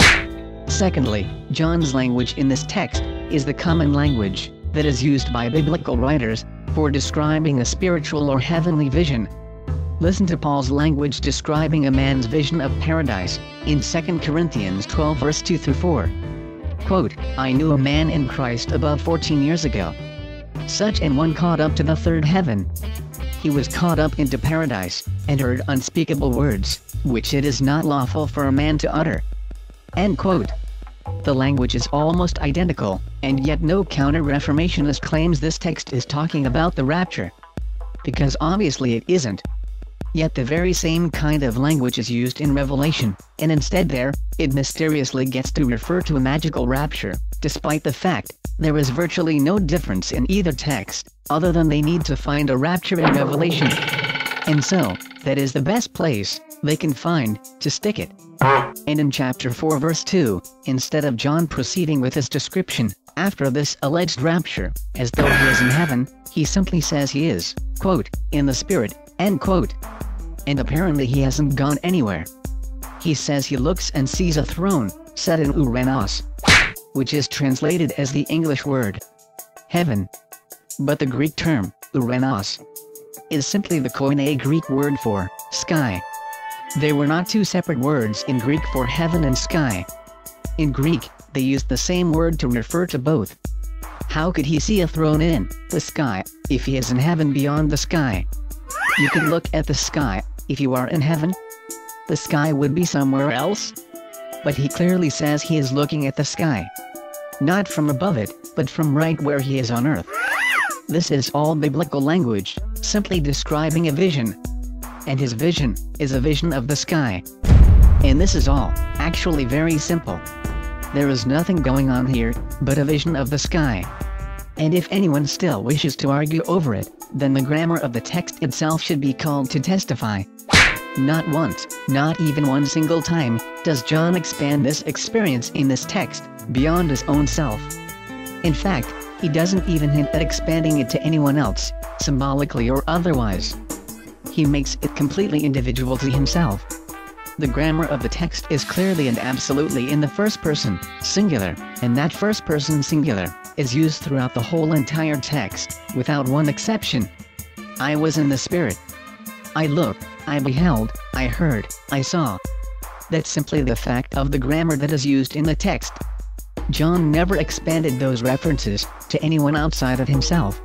Secondly, John's language in this text is the common language that is used by biblical writers for describing a spiritual or heavenly vision. Listen to Paul's language describing a man's vision of paradise in 2 Corinthians 12 verse 2 through 4. Quote, I knew a man in Christ above 14 years ago. Such an one caught up to the third heaven. He was caught up into paradise, and heard unspeakable words, which it is not lawful for a man to utter. End quote. The language is almost identical, and yet no counter-reformationist claims this text is talking about the rapture. Because obviously it isn't. Yet the very same kind of language is used in Revelation, and instead there, it mysteriously gets to refer to a magical rapture, despite the fact there is virtually no difference in either text, other than they need to find a rapture in Revelation. And so, that is the best place they can find to stick it. And in chapter 4 verse 2, instead of John proceeding with his description, after this alleged rapture, as though he is in heaven, he simply says he is, quote, in the Spirit, end quote. And apparently he hasn't gone anywhere. He says he looks and sees a throne, set in Uranos, which is translated as the English word heaven. But the Greek term, Uranos, is simply the Koine Greek word for sky. There were not two separate words in Greek for heaven and sky. In Greek, they used the same word to refer to both. How could he see a throne in the sky if he is in heaven beyond the sky? You can look at the sky if you are in heaven. The sky would be somewhere else. But he clearly says he is looking at the sky. Not from above it, but from right where he is on earth. This is all biblical language, simply describing a vision. And his vision is a vision of the sky. And this is all actually very simple. There is nothing going on here but a vision of the sky. And if anyone still wishes to argue over it, then the grammar of the text itself should be called to testify. Not once, not even one single time, does John expand this experience in this text beyond his own self. In fact, he doesn't even hint at expanding it to anyone else, symbolically or otherwise. He makes it completely individual to himself. The grammar of the text is clearly and absolutely in the first person, singular, and that first person singular is used throughout the whole entire text, without one exception. I was in the Spirit. I looked, I beheld, I heard, I saw. That's simply the fact of the grammar that is used in the text. John never expanded those references to anyone outside of himself.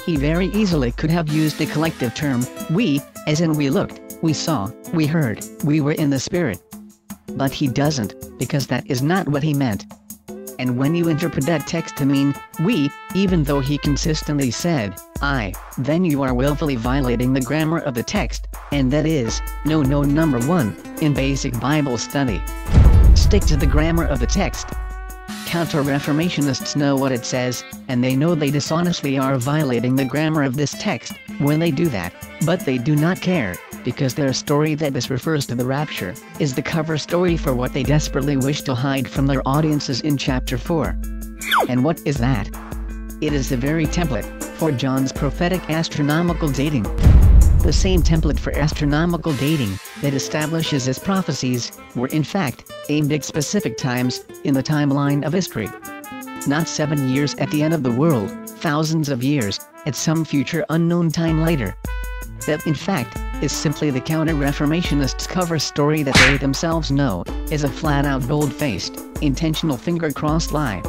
He very easily could have used the collective term, we, as in we looked, we saw, we heard, we were in the Spirit. But he doesn't, because that is not what he meant. And when you interpret that text to mean, we, even though he consistently said, I, then you are willfully violating the grammar of the text, and that is, no number one, in basic Bible study. Stick to the grammar of the text. Counter-reformationists know what it says, and they know they dishonestly are violating the grammar of this text when they do that, but they do not care, because their story that this refers to the rapture is the cover story for what they desperately wish to hide from their audiences in chapter 4. And what is that? It is the very template for John's prophetic astronomical dating. The same template for astronomical dating that establishes his prophecies were in fact aimed at specific times in the timeline of history. Not 7 years at the end of the world, thousands of years at some future unknown time later. That in fact is simply the Counter-reformationists' cover story that they themselves know is a flat-out bold-faced, intentional finger-crossed lie.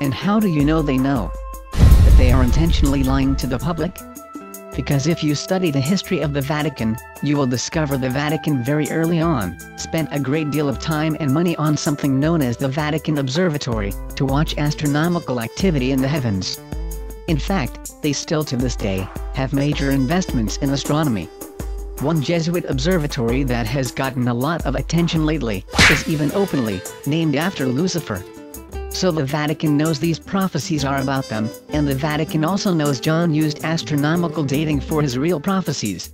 And how do you know they know that they are intentionally lying to the public? Because if you study the history of the Vatican, you will discover the Vatican very early on spent a great deal of time and money on something known as the Vatican Observatory to watch astronomical activity in the heavens. In fact, they still to this day have major investments in astronomy. One Jesuit observatory that has gotten a lot of attention lately is even openly named after Lucifer. So the Vatican knows these prophecies are about them, and the Vatican also knows John used astronomical dating for his real prophecies.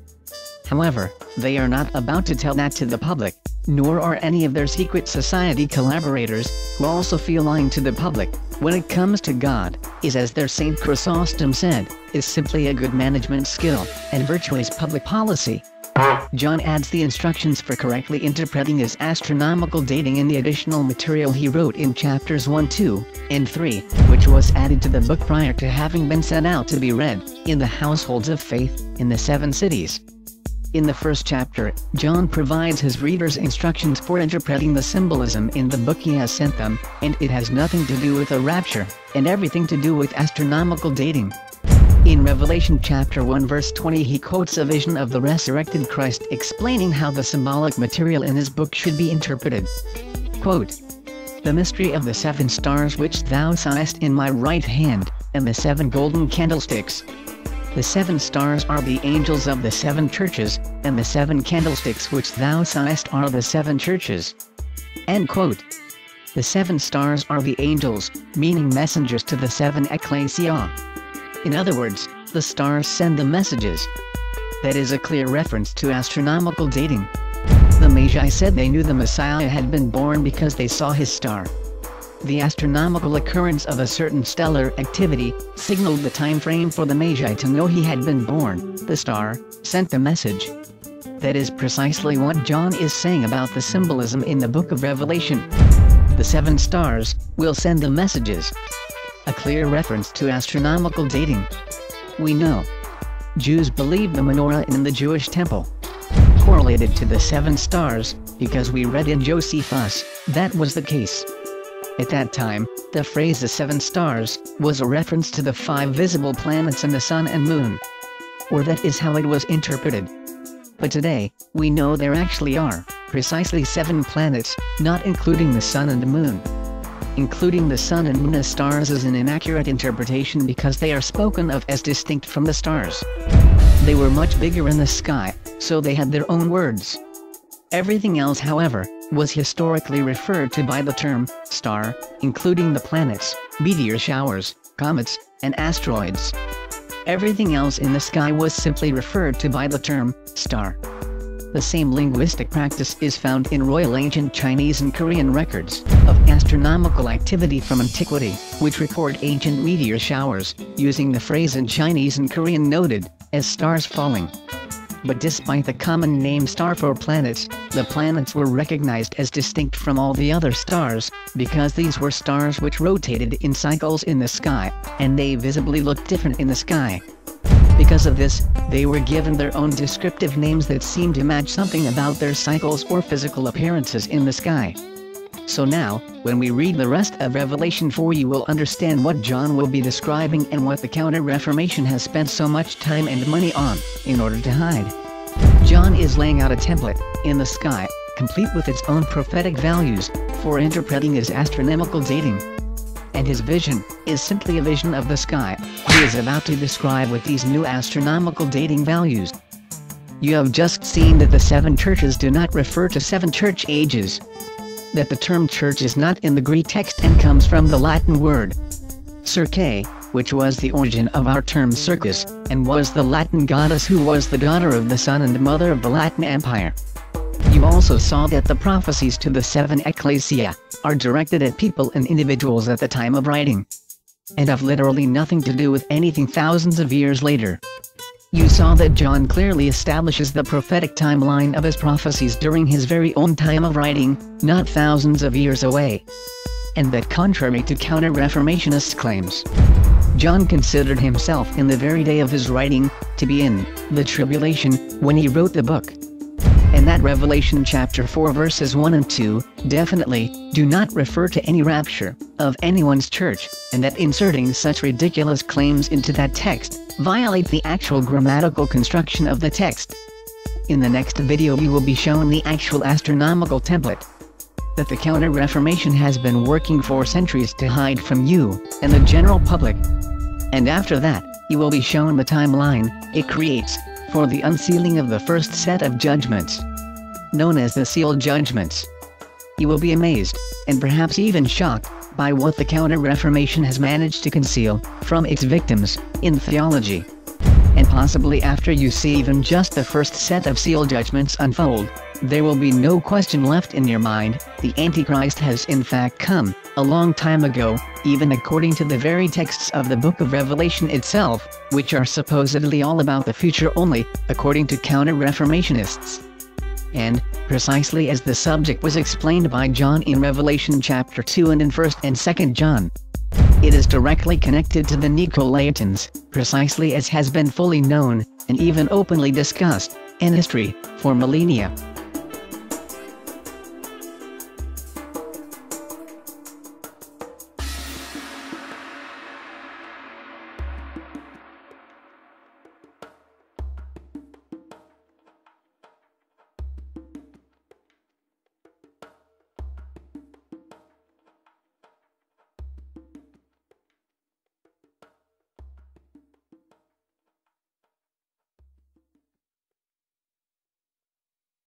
However, they are not about to tell that to the public, nor are any of their secret society collaborators, who also feel lying to the public, when it comes to God, is as their Saint Chrysostom said, is simply a good management skill, and virtue is public policy. John adds the instructions for correctly interpreting his astronomical dating in the additional material he wrote in chapters 1, 2, and 3, which was added to the book prior to having been sent out to be read in the households of faith in the 7 cities. In the first chapter, John provides his readers instructions for interpreting the symbolism in the book he has sent them, and it has nothing to do with a rapture, and everything to do with astronomical dating. In Revelation chapter 1 verse 20 he quotes a vision of the resurrected Christ explaining how the symbolic material in his book should be interpreted. Quote, "The mystery of the 7 stars which thou sawest in my right hand, and the 7 golden candlesticks. The 7 stars are the angels of the 7 churches, and the 7 candlesticks which thou sawest are the 7 churches." End quote. The 7 stars are the angels, meaning messengers to the 7 ecclesia. In other words, the stars send the messages. That is a clear reference to astronomical dating. The Magi said they knew the Messiah had been born because they saw his star. The astronomical occurrence of a certain stellar activity signaled the time frame for the Magi to know he had been born. The star sent the message. That is precisely what John is saying about the symbolism in the book of Revelation. The 7 stars will send the messages. A clear reference to astronomical dating. We know Jews believed the menorah in the Jewish temple correlated to the 7 stars, because we read in Josephus that was the case. At that time, the phrase the 7 stars was a reference to the 5 visible planets and the sun and moon. Or that is how it was interpreted. But today, we know there actually are precisely 7 planets, not including the sun and the moon. Including the sun and moon as stars is an inaccurate interpretation because they are spoken of as distinct from the stars. They were much bigger in the sky, so they had their own words. Everything else, however, was historically referred to by the term star, including the planets, meteor showers, comets, and asteroids. Everything else in the sky was simply referred to by the term star. The same linguistic practice is found in Royal Ancient Chinese and Korean records of astronomical activity from antiquity, which record ancient meteor showers, using the phrase in Chinese and Korean noted as stars falling. But despite the common name star for planets, the planets were recognized as distinct from all the other stars, because these were stars which rotated in cycles in the sky, and they visibly looked different in the sky. Because of this, they were given their own descriptive names that seemed to match something about their cycles or physical appearances in the sky. So now, when we read the rest of Revelation 4 you will understand what John will be describing and what the Counter-Reformation has spent so much time and money on, in order to hide. John is laying out a template, in the sky, complete with its own prophetic values, for interpreting his astronomical dating. And his vision is simply a vision of the sky he is about to describe with these new astronomical dating values. You have just seen that the 7 churches do not refer to 7 church ages. That the term church is not in the Greek text and comes from the Latin word circe, which was the origin of our term circus, and was the Latin goddess who was the daughter of the sun and mother of the Latin Empire. You also saw that the prophecies to the 7 ecclesia are directed at people and individuals at the time of writing, and have literally nothing to do with anything thousands of years later. You saw that John clearly establishes the prophetic timeline of his prophecies during his very own time of writing, not thousands of years away. And that contrary to Counter-Reformationists' claims, John considered himself in the very day of his writing to be in the tribulation when he wrote the book. And that Revelation chapter 4 verses 1 and 2 definitely do not refer to any rapture of anyone's church, and that inserting such ridiculous claims into that text violates the actual grammatical construction of the text. In the next video we will be shown the actual astronomical template that the Counter-Reformation has been working for centuries to hide from you and the general public. And after that, you will be shown the timeline it creates for the unsealing of the first set of judgments, known as the sealed judgments. You will be amazed, and perhaps even shocked, by what the Counter-Reformation has managed to conceal from its victims in theology. And possibly after you see even just the first set of sealed judgments unfold, there will be no question left in your mind, the Antichrist has in fact come, a long time ago, even according to the very texts of the book of Revelation itself, which are supposedly all about the future only, according to Counter-Reformationists. And, precisely as the subject was explained by John in Revelation chapter 2 and in 1st and 2nd John, it is directly connected to the Nicolaitans, precisely as has been fully known, and even openly discussed, in history, for millennia.